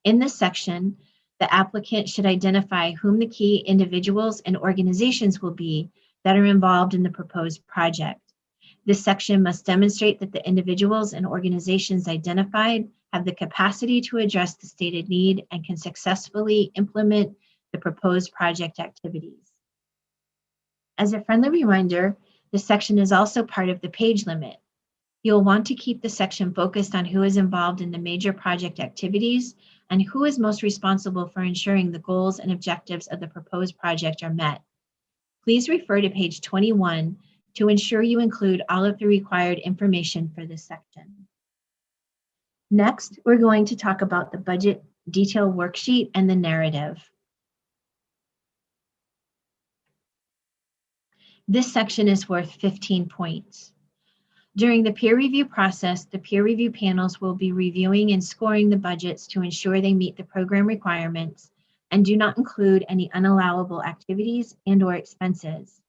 Speaker 1: In this section, the applicant should identify whom the key individuals and organizations will be that are involved in the proposed project. This section must demonstrate that the individuals and organizations identified have the capacity to address the stated need and can successfully implement the proposed project activities. As a friendly reminder, this section is also part of the page limit. You'll want to keep the section focused on who is involved in the major project activities and who is most responsible for ensuring the goals and objectives of the proposed project are met. Please refer to page 21 to ensure you include all of the required information for this section. Next, we're going to talk about the budget detail worksheet and the narrative. This section is worth 15 points. During the peer review process, the peer review panels will be reviewing and scoring the budgets to ensure they meet the program requirements and do not include any unallowable activities and/or expenses.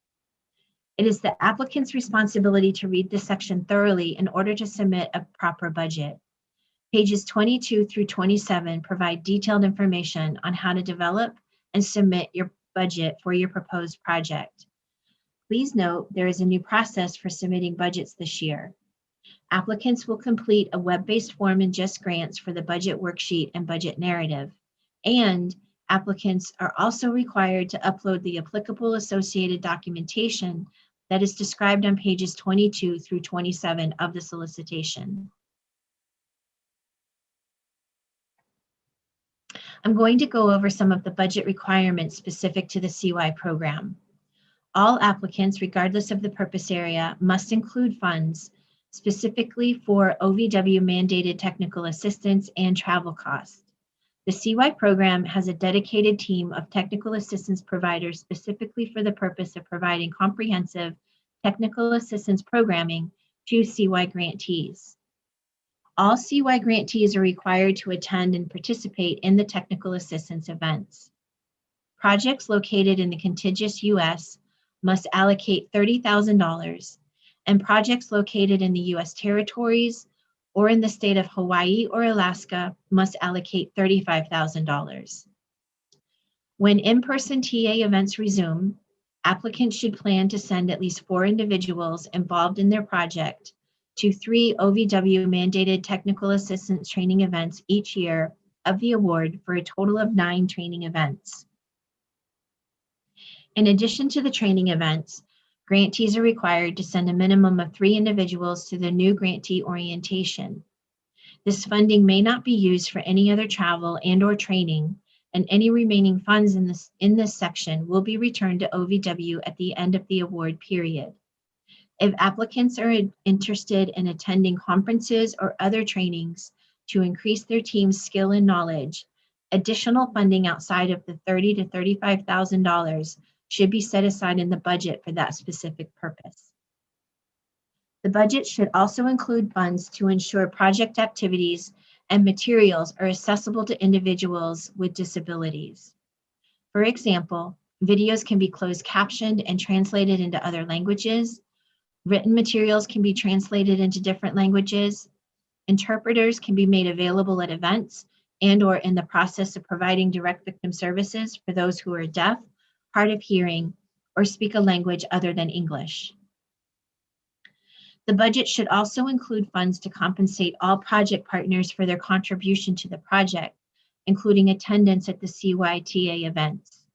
Speaker 1: It is the applicant's responsibility to read this section thoroughly in order to submit a proper budget. Pages 22 through 27 provide detailed information on how to develop and submit your budget for your proposed project. Please note there is a new process for submitting budgets this year. Applicants will complete a web-based form in Just Grants for the budget worksheet and budget narrative, and applicants are also required to upload the applicable associated documentation that is described on pages 22 through 27 of the solicitation. I'm going to go over some of the budget requirements specific to the CY program. All applicants, regardless of the purpose area, must include funds specifically for OVW mandated technical assistance and travel costs. The CY program has a dedicated team of technical assistance providers specifically for the purpose of providing comprehensive technical assistance programming to CY grantees. All CY grantees are required to attend and participate in the technical assistance events. Projects located in the contiguous U.S. must allocate $30,000, and projects located in the U.S. territories or in the state of Hawaii or Alaska must allocate $35,000. When in-person TA events resume, applicants should plan to send at least 4 individuals involved in their project to 3 OVW mandated technical assistance training events each year of the award for a total of 9 training events. In addition to the training events, grantees are required to send a minimum of 3 individuals to the new grantee orientation. This funding may not be used for any other travel and/or training, and any remaining funds in this section will be returned to OVW at the end of the award period. If applicants are interested in attending conferences or other trainings to increase their team's skill and knowledge, additional funding outside of the $30,000 to $35,000 should be set aside in the budget for that specific purpose. The budget should also include funds to ensure project activities and materials are accessible to individuals with disabilities. For example, videos can be closed captioned and translated into other languages. Written materials can be translated into different languages. Interpreters can be made available at events and/or in the process of providing direct victim services for those who are deaf, hard of hearing, or speak a language other than English. The budget should also include funds to compensate all project partners for their contribution to the project, including attendance at the CYTA events.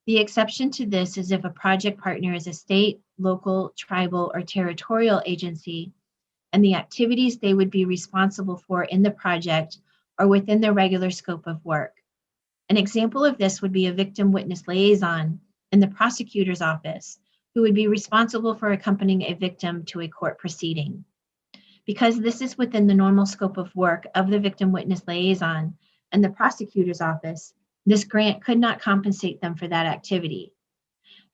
Speaker 1: The exception to this is if a project partner is a state, local, tribal, or territorial agency, and the activities they would be responsible for in the project are within their regular scope of work. An example of this would be a victim witness liaison in the prosecutor's office, who would be responsible for accompanying a victim to a court proceeding. Because this is within the normal scope of work of the victim witness liaison and the prosecutor's office, This grant could not compensate them for that activity.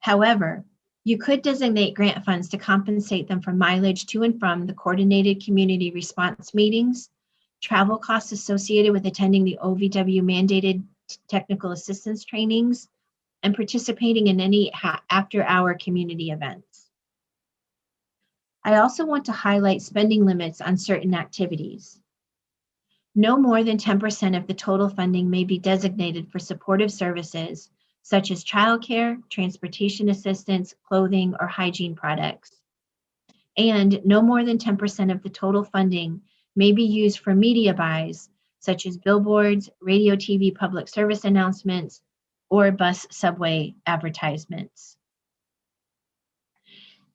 Speaker 1: However, you could designate grant funds to compensate them for mileage to and from the coordinated community response meetings, travel costs associated with attending the OVW mandated technical assistance trainings, and participating in any after-hour community events. I also want to highlight spending limits on certain activities. No more than 10% of the total funding may be designated for supportive services such as childcare, transportation assistance, clothing, or hygiene products. And no more than 10% of the total funding may be used for media buys such as billboards, radio, TV, public service announcements, or bus subway advertisements.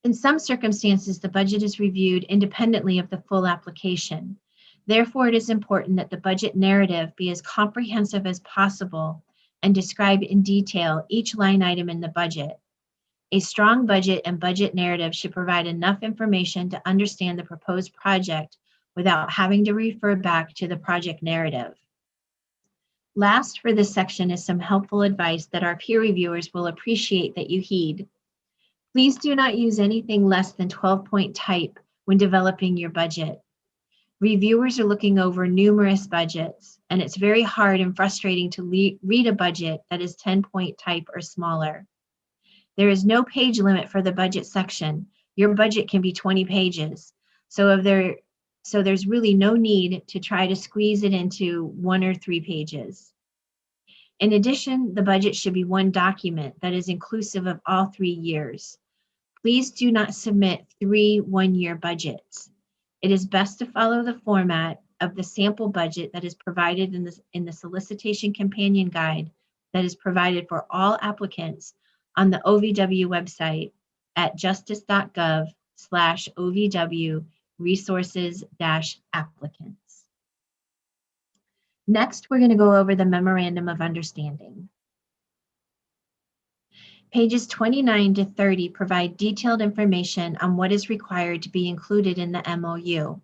Speaker 1: In some circumstances, the budget is reviewed independently of the full application. Therefore, it is important that the budget narrative be as comprehensive as possible and describe in detail each line item in the budget. A strong budget and budget narrative should provide enough information to understand the proposed project without having to refer back to the project narrative. Last for this section is some helpful advice that our peer reviewers will appreciate that you heed. Please do not use anything less than 12-point type when developing your budget. Reviewers are looking over numerous budgets, and it's very hard and frustrating to read a budget that is 10-point type or smaller. There is no page limit for the budget section. Your budget can be 20 pages. So there's really no need to try to squeeze it into 1 or 3 pages. In addition, the budget should be one document that is inclusive of all 3 years. Please do not submit 3 one-year budgets. It is best to follow the format of the sample budget that is provided in the solicitation companion guide that is provided for all applicants on the OVW website at justice.gov/OVW resources-applicants. Next, we're going to go over the Memorandum of Understanding. Pages 29 to 30 provide detailed information on what is required to be included in the MOU.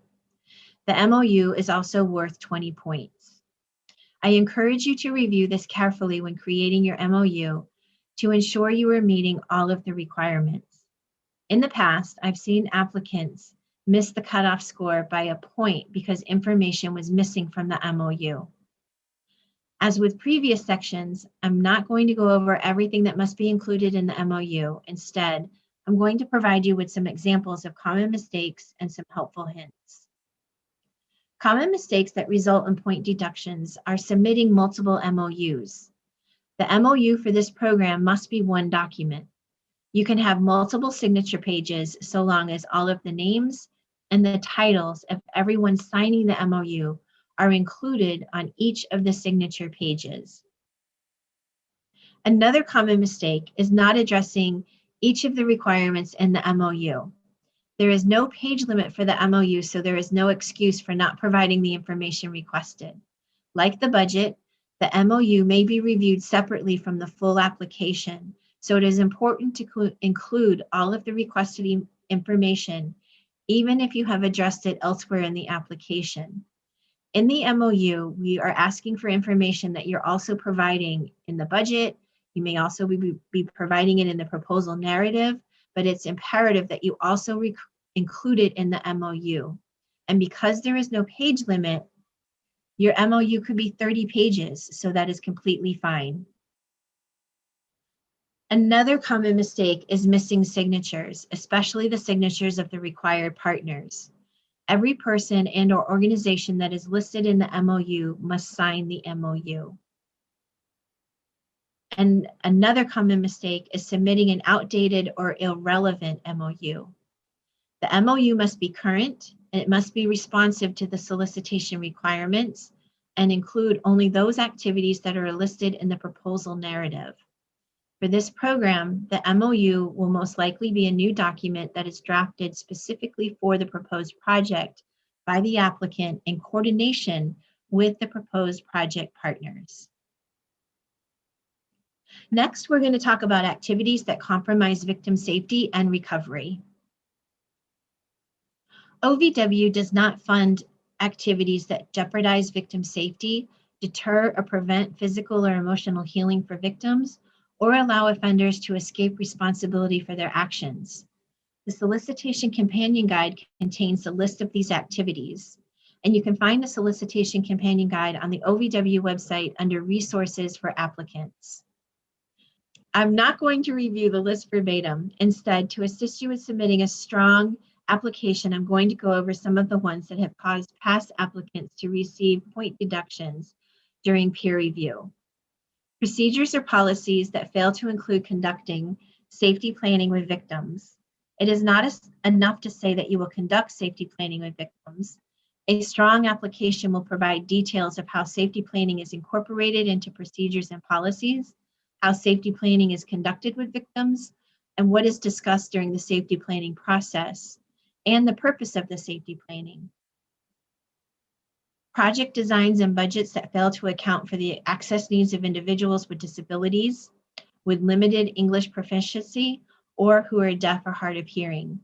Speaker 1: The MOU is also worth 20 points. I encourage you to review this carefully when creating your MOU to ensure you are meeting all of the requirements. In the past, I've seen applicants miss the cutoff score by a point because information was missing from the MOU. As with previous sections, I'm not going to go over everything that must be included in the MOU. Instead, I'm going to provide you with some examples of common mistakes and some helpful hints. Common mistakes that result in point deductions are submitting multiple MOUs. The MOU for this program must be one document. You can have multiple signature pages so long as all of the names and the titles of everyone signing the MOU are included on each of the signature pages. Another common mistake is not addressing each of the requirements in the MOU. There is no page limit for the MOU, so there is no excuse for not providing the information requested. Like the budget, the MOU may be reviewed separately from the full application, so it is important to include all of the requested information, even if you have addressed it elsewhere in the application. In the MOU, we are asking for information that you're also providing in the budget. You may also be providing it in the proposal narrative, but it's imperative that you also include it in the MOU. And because there is no page limit, your MOU could be 30 pages, so that is completely fine. Another common mistake is missing signatures, especially the signatures of the required partners. Every person and or organization that is listed in the MOU must sign the MOU. And another common mistake is submitting an outdated or irrelevant MOU. The MOU must be current, and it must be responsive to the solicitation requirements and include only those activities that are listed in the proposal narrative. For this program, the MOU will most likely be a new document that is drafted specifically for the proposed project by the applicant in coordination with the proposed project partners. Next, we're going to talk about activities that compromise victim safety and recovery. OVW does not fund activities that jeopardize victim safety, deter or prevent physical or emotional healing for victims, or allow offenders to escape responsibility for their actions. The Solicitation Companion Guide contains a list of these activities, and you can find the Solicitation Companion Guide on the OVW website under Resources for Applicants. I'm not going to review the list verbatim. Instead, to assist you with submitting a strong application, I'm going to go over some of the ones that have caused past applicants to receive point deductions during peer review. Procedures or policies that fail to include conducting safety planning with victims. It is not enough to say that you will conduct safety planning with victims. A strong application will provide details of how safety planning is incorporated into procedures and policies, how safety planning is conducted with victims, and what is discussed during the safety planning process, and the purpose of the safety planning. Project designs and budgets that fail to account for the access needs of individuals with disabilities, with limited English proficiency, or who are deaf or hard of hearing.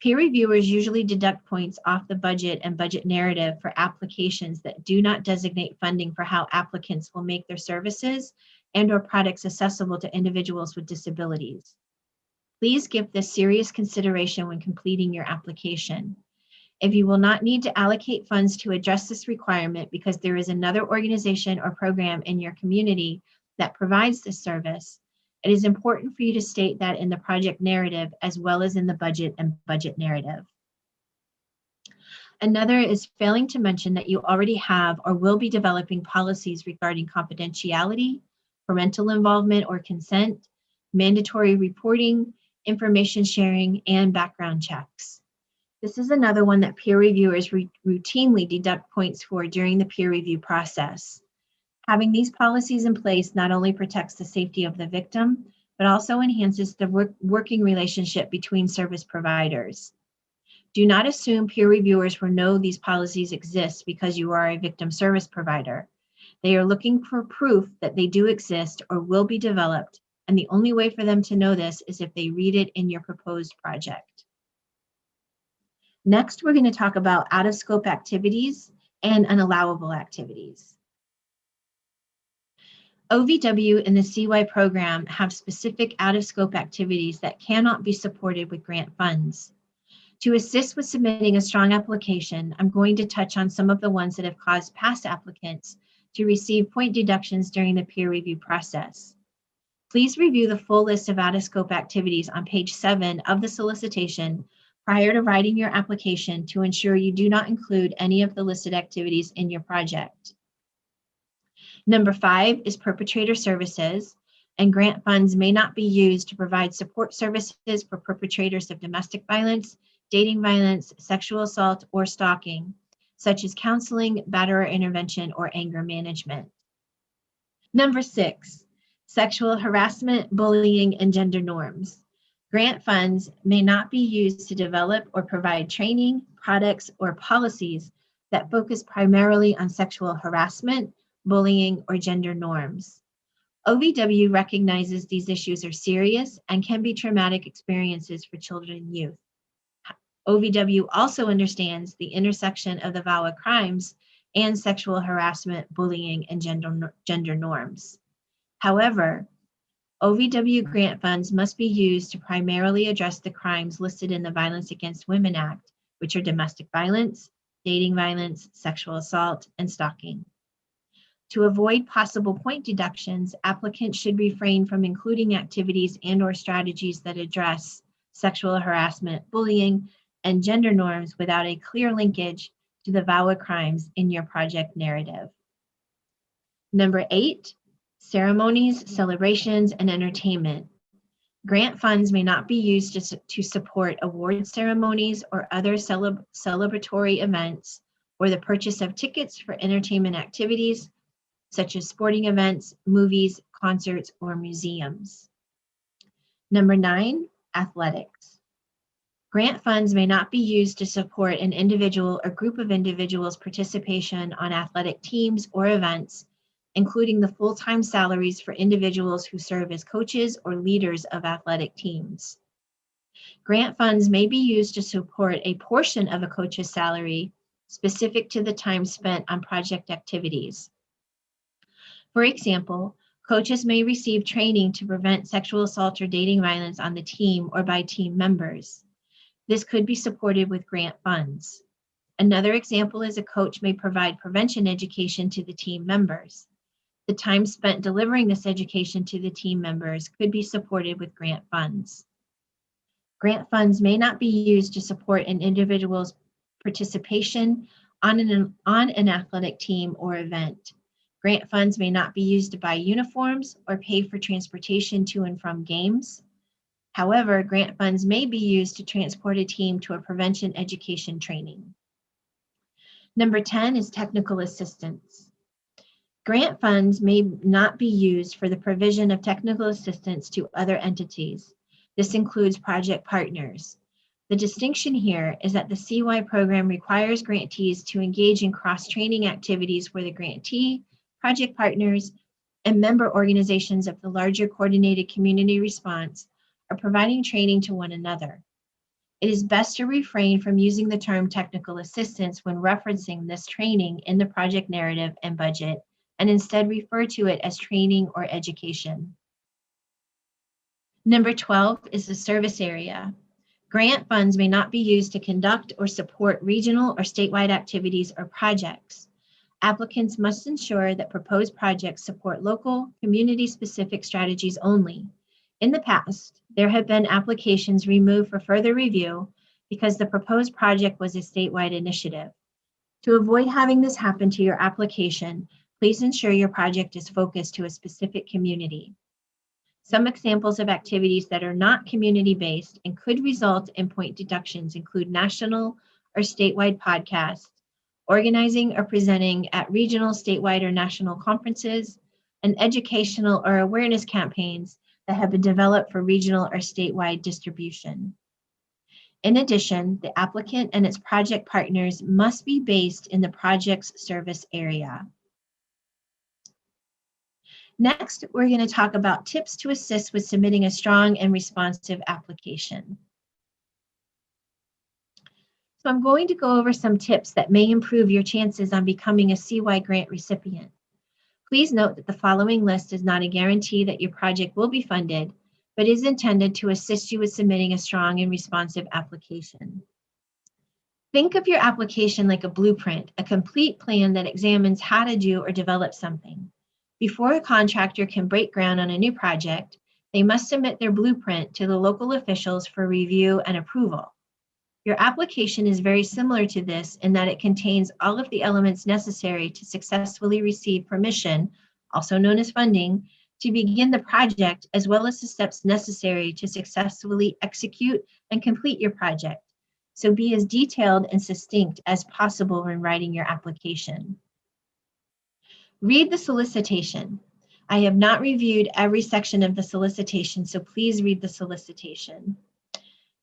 Speaker 1: Peer reviewers usually deduct points off the budget and budget narrative for applications that do not designate funding for how applicants will make their services and/or products accessible to individuals with disabilities. Please give this serious consideration when completing your application. If you will not need to allocate funds to address this requirement because there is another organization or program in your community that provides this service, it is important for you to state that in the project narrative as well as in the budget and budget narrative. Another is failing to mention that you already have or will be developing policies regarding confidentiality, parental involvement or consent, mandatory reporting, information sharing, and background checks. This is another one that peer reviewers routinely deduct points for during the peer review process. Having these policies in place not only protects the safety of the victim, but also enhances the working relationship between service providers. Do not assume peer reviewers will know these policies exist because you are a victim service provider. They are looking for proof that they do exist or will be developed, and the only way for them to know this is if they read it in your proposed project. Next, we're going to talk about out-of-scope activities and unallowable activities. OVW and the CY program have specific out-of-scope activities that cannot be supported with grant funds. To assist with submitting a strong application, I'm going to touch on some of the ones that have caused past applicants to receive point deductions during the peer review process. Please review the full list of out-of-scope activities on page 7 of the solicitation prior to writing your application to ensure you do not include any of the listed activities in your project. Number 5 is perpetrator services, and grant funds may not be used to provide support services for perpetrators of domestic violence, dating violence, sexual assault, or stalking, such as counseling, batterer intervention, or anger management. Number 6, sexual harassment, bullying, and gender norms. Grant funds may not be used to develop or provide training, products, or policies that focus primarily on sexual harassment, bullying, or gender norms. OVW recognizes these issues are serious and can be traumatic experiences for children and youth. OVW also understands the intersection of the VAWA crimes and sexual harassment, bullying, and gender norms. However, OVW grant funds must be used to primarily address the crimes listed in the Violence Against Women Act, which are domestic violence, dating violence, sexual assault, and stalking. To avoid possible point deductions, applicants should refrain from including activities and/or strategies that address sexual harassment, bullying, and gender norms without a clear linkage to the VAWA crimes in your project narrative. Number 8, ceremonies, celebrations, and entertainment. Grant funds may not be used to support award ceremonies or other celebratory events or the purchase of tickets for entertainment activities, such as sporting events, movies, concerts, or museums. Number 9, athletics. Grant funds may not be used to support an individual or group of individuals' participation on athletic teams or events, including the full-time salaries for individuals who serve as coaches or leaders of athletic teams. Grant funds may be used to support a portion of a coach's salary specific to the time spent on project activities. For example, coaches may receive training to prevent sexual assault or dating violence on the team or by team members. This could be supported with grant funds. Another example is a coach may provide prevention education to the team members. The time spent delivering this education to the team members could be supported with grant funds. Grant funds may not be used to support an individual's participation on an athletic team or event. Grant funds may not be used to buy uniforms or pay for transportation to and from games. However, grant funds may be used to transport a team to a prevention education training. Number 10 is technical assistance. Grant funds may not be used for the provision of technical assistance to other entities. This includes project partners. The distinction here is that the CY program requires grantees to engage in cross-training activities where the grantee, project partners, and member organizations of the larger coordinated community response are providing training to one another. It is best to refrain from using the term technical assistance when referencing this training in the project narrative and budget, and instead refer to it as training or education. Number 12 is the service area. Grant funds may not be used to conduct or support regional or statewide activities or projects. Applicants must ensure that proposed projects support local, community-specific strategies only. In the past, there have been applications removed for further review because the proposed project was a statewide initiative. To avoid having this happen to your application, please ensure your project is focused to a specific community. Some examples of activities that are not community-based and could result in point deductions include national or statewide podcasts, organizing or presenting at regional, statewide, or national conferences, and educational or awareness campaigns that have been developed for regional or statewide distribution. In addition, the applicant and its project partners must be based in the project's service area. Next, we're going to talk about tips to assist with submitting a strong and responsive application. So I'm going to go over some tips that may improve your chances on becoming a CY grant recipient. Please note that the following list is not a guarantee that your project will be funded, but is intended to assist you with submitting a strong and responsive application. Think of your application like a blueprint, a complete plan that examines how to do or develop something. Before a contractor can break ground on a new project, they must submit their blueprint to the local officials for review and approval. Your application is very similar to this in that it contains all of the elements necessary to successfully receive permission, also known as funding, to begin the project, as well as the steps necessary to successfully execute and complete your project. So be as detailed and succinct as possible when writing your application. Read the solicitation. I have not reviewed every section of the solicitation, so please read the solicitation.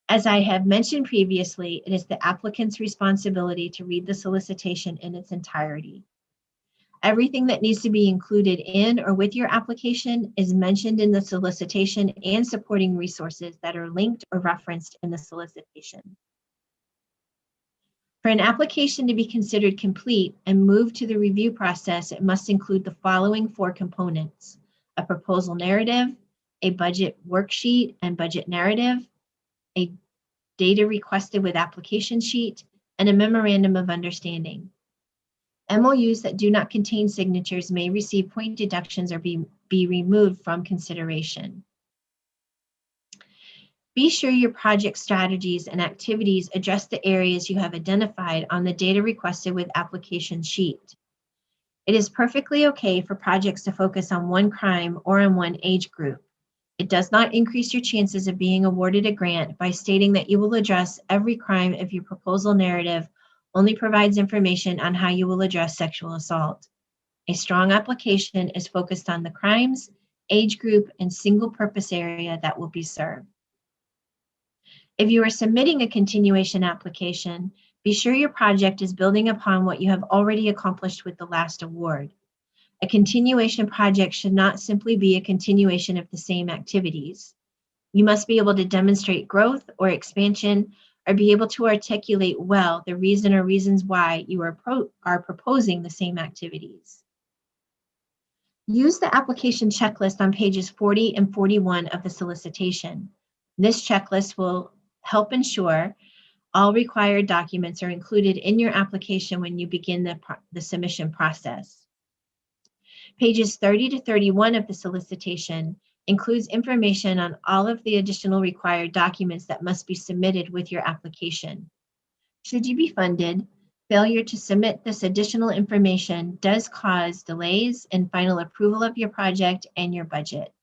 Speaker 1: As I have mentioned previously, it is the applicant's responsibility to read the solicitation in its entirety. Everything that needs to be included in or with your application is mentioned in the solicitation and supporting resources that are linked or referenced in the solicitation. For an application to be considered complete and move to the review process, it must include the following 4 components: a proposal narrative, a budget worksheet and budget narrative, a data requested with application sheet, and a memorandum of understanding. MOUs that do not contain signatures may receive point deductions or be removed from consideration. Be sure your project strategies and activities address the areas you have identified on the data requested with application sheet. It is perfectly okay for projects to focus on one crime or on one age group. It does not increase your chances of being awarded a grant by stating that you will address every crime if your proposal narrative only provides information on how you will address sexual assault. A strong application is focused on the crimes, age group, and single purpose area that will be served. If you are submitting a continuation application, be sure your project is building upon what you have already accomplished with the last award. A continuation project should not simply be a continuation of the same activities. You must be able to demonstrate growth or expansion, or be able to articulate well the reason or reasons why you are proposing the same activities. Use the application checklist on pages 40 and 41 of the solicitation. This checklist will help ensure all required documents are included in your application when you begin the submission process. Pages 30 to 31 of the solicitation includes information on all of the additional required documents that must be submitted with your application. Should you be funded, failure to submit this additional information does cause delays in final approval of your project and your budget.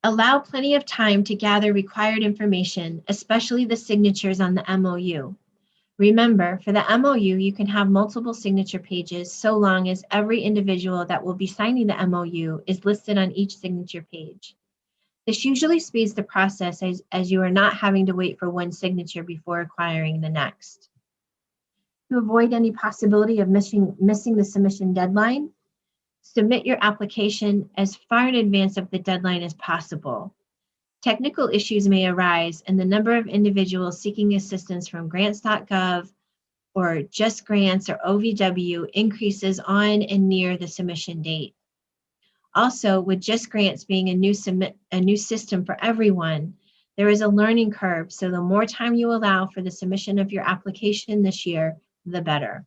Speaker 1: Allow plenty of time to gather required information, especially the signatures on the MOU. Remember, for the MOU, you can have multiple signature pages so long as every individual that will be signing the MOU is listed on each signature page. This usually speeds the process as you are not having to wait for one signature before acquiring the next. To avoid any possibility of missing the submission deadline, submit your application as far in advance of the deadline as possible. Technical issues may arise, and the number of individuals seeking assistance from grants.gov or Just Grants or OVW increases on and near the submission date. Also, with Just Grants being a new system for everyone, there is a learning curve, so the more time you allow for the submission of your application this year, the better.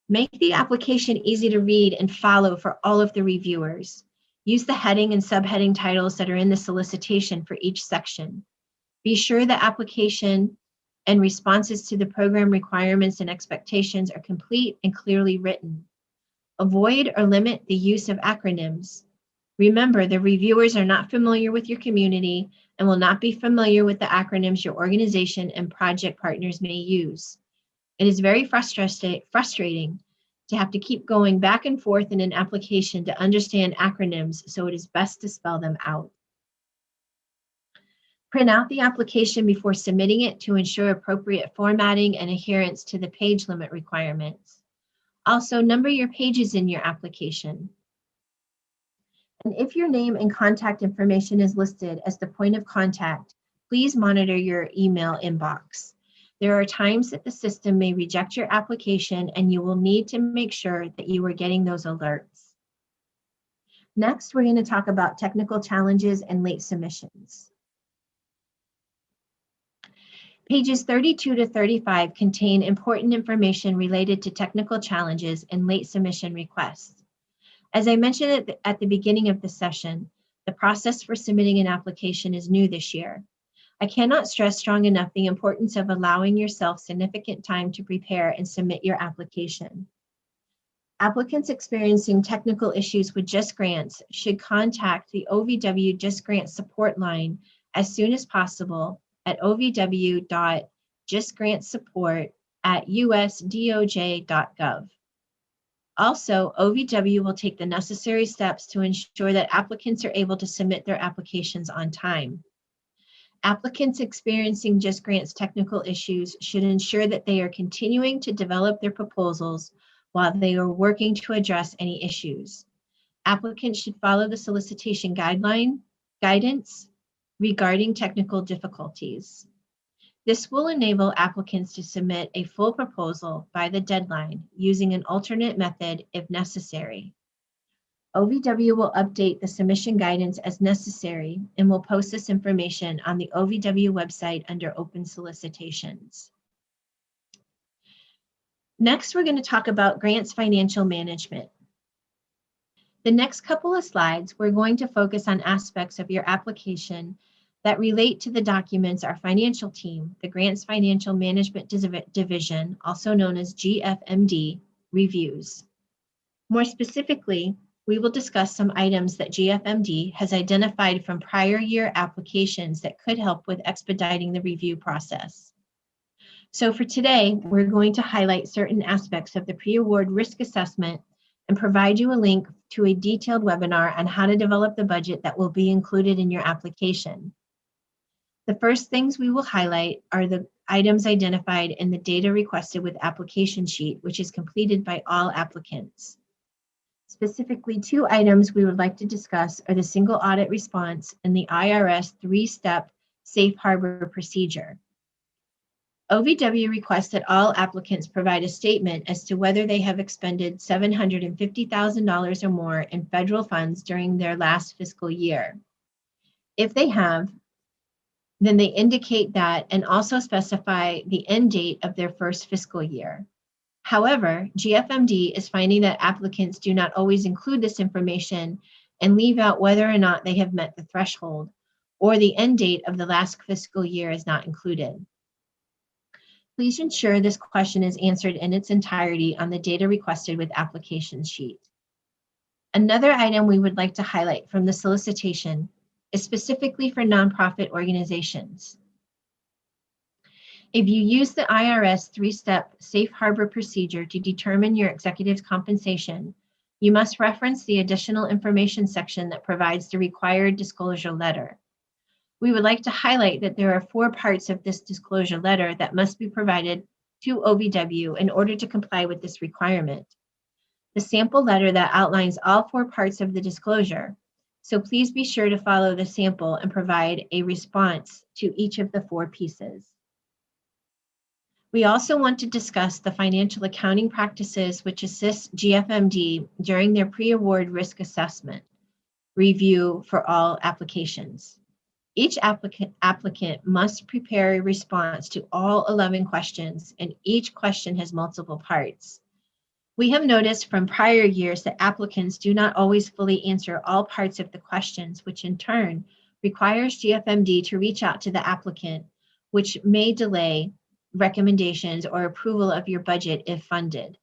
Speaker 1: Make the application easy to read and follow for all of the reviewers. Use the heading and subheading titles that are in the solicitation for each section. Be sure the application and responses to the program requirements and expectations are complete and clearly written. Avoid or limit the use of acronyms. Remember, the reviewers are not familiar with your community and will not be familiar with the acronyms your organization and project partners may use. It is very frustrating to have to keep going back and forth in an application to understand acronyms, so it is best to spell them out. Print out the application before submitting it to ensure appropriate formatting and adherence to the page limit requirements. Also, number your pages in your application. And if your name and contact information is listed as the point of contact, please monitor your email inbox. There are times that the system may reject your application, and you will need to make sure that you are getting those alerts. Next, we're going to talk about technical challenges and late submissions. Pages 32 to 35 contain important information related to technical challenges and late submission requests. As I mentioned at the beginning of the session, the process for submitting an application is new this year. I cannot stress strong enough the importance of allowing yourself significant time to prepare and submit your application. Applicants experiencing technical issues with Just Grants should contact the OVW Just Grants support line as soon as possible at ovw.justgrantsupport@usdoj.gov. Also, OVW will take the necessary steps to ensure that applicants are able to submit their applications on time. Applicants experiencing Just Grants technical issues should ensure that they are continuing to develop their proposals while they are working to address any issues. Applicants should follow the solicitation guidance regarding technical difficulties. This will enable applicants to submit a full proposal by the deadline using an alternate method if necessary. OVW will update the submission guidance as necessary and will post this information on the OVW website under open solicitations. Next, we're going to talk about grants financial management. The next couple of slides, we're going to focus on aspects of your application that relate to the documents our financial team, the Grants Financial Management Division, also known as GFMD, reviews. More specifically, we will discuss some items that GFMD has identified from prior year applications that could help with expediting the review process. So for today, we're going to highlight certain aspects of the pre-award risk assessment and provide you a link to a detailed webinar on how to develop the budget that will be included in your application. The first things we will highlight are the items identified in the data requested with application sheet, which is completed by all applicants. Specifically, two items we would like to discuss are the single audit response and the IRS three-step safe harbor procedure. OVW requests that all applicants provide a statement as to whether they have expended $750,000 or more in federal funds during their last fiscal year. If they have, then they indicate that and also specify the end date of their first fiscal year. However, GFMD is finding that applicants do not always include this information and leave out whether or not they have met the threshold, or the end date of the last fiscal year is not included. Please ensure this question is answered in its entirety on the data requested with application sheet. Another item we would like to highlight from the solicitation is specifically for nonprofit organizations. If you use the IRS three-step safe harbor procedure to determine your executive's compensation, you must reference the additional information section that provides the required disclosure letter. We would like to highlight that there are 4 parts of this disclosure letter that must be provided to OVW in order to comply with this requirement. The sample letter that outlines all 4 parts of the disclosure, so please be sure to follow the sample and provide a response to each of the 4 pieces. We also want to discuss the financial accounting practices which assist GFMD during their pre-award risk assessment review for all applications. Each applicant must prepare a response to all 11 questions, and each question has multiple parts. We have noticed from prior years that applicants do not always fully answer all parts of the questions, which in turn requires GFMD to reach out to the applicant, which may delay recommendations or approval of your budget if funded.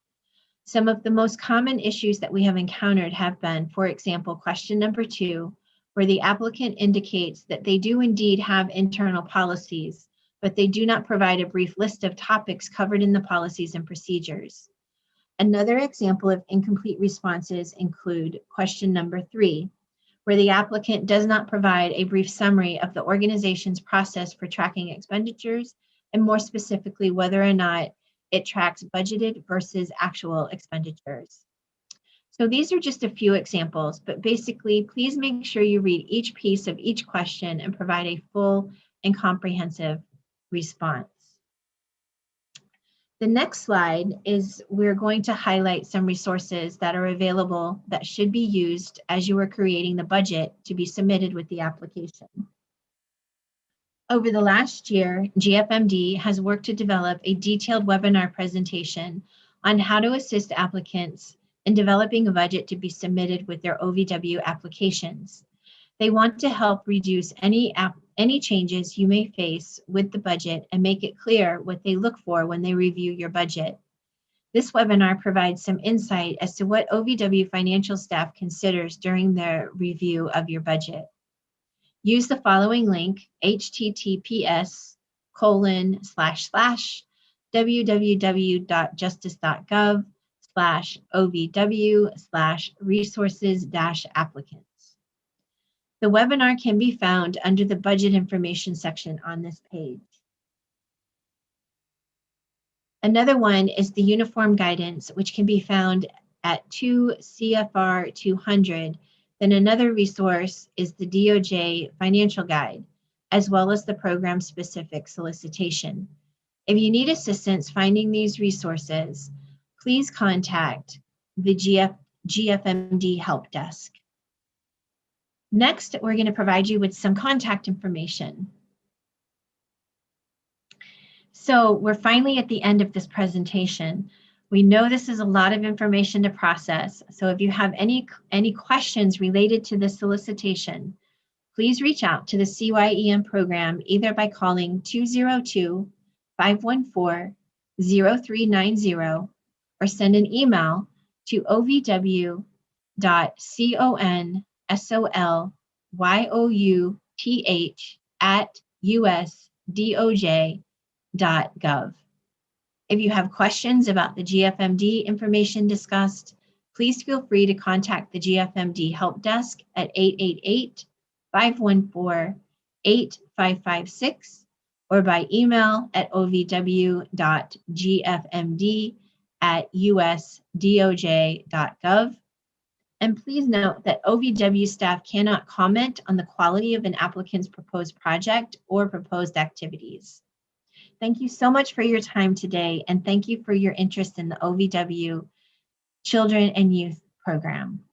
Speaker 1: Some of the most common issues that we have encountered have been, for example, question number 2, where the applicant indicates that they do indeed have internal policies, but they do not provide a brief list of topics covered in the policies and procedures. Another example of incomplete responses include question number 3, where the applicant does not provide a brief summary of the organization's process for tracking expenditures, and more specifically, whether or not it tracks budgeted versus actual expenditures. So these are just a few examples, but basically, please make sure you read each piece of each question and provide a full and comprehensive response. The next slide is we're going to highlight some resources that are available that should be used as you are creating the budget to be submitted with the application. Over the last year, GFMD has worked to develop a detailed webinar presentation on how to assist applicants in developing a budget to be submitted with their OVW applications. They want to help reduce any changes you may face with the budget and make it clear what they look for when they review your budget. This webinar provides some insight as to what OVW financial staff considers during their review of your budget. Use the following link, https://www.justice.gov/OVW/resources-applicants. The webinar can be found under the budget information section on this page. Another one is the uniform guidance, which can be found at 2 CFR 200. Then another resource is the DOJ financial guide, as well as the program-specific solicitation. If you need assistance finding these resources, please contact the GFMD help desk. Next, we're going to provide you with some contact information. So we're finally at the end of this presentation. We know this is a lot of information to process, so if you have any questions related to this solicitation, please reach out to the CYEM program either by calling 202-514-0390 or send an email to ovw.consolyouth@usdoj.gov. If you have questions about the GFMD information discussed, please feel free to contact the GFMD help desk at 888-514-8556 or by email at ovw.gfmd@usdoj.gov. And please note that OVW staff cannot comment on the quality of an applicant's proposed project or proposed activities. Thank you so much for your time today, and thank you for your interest in the OVW Children and Youth Program.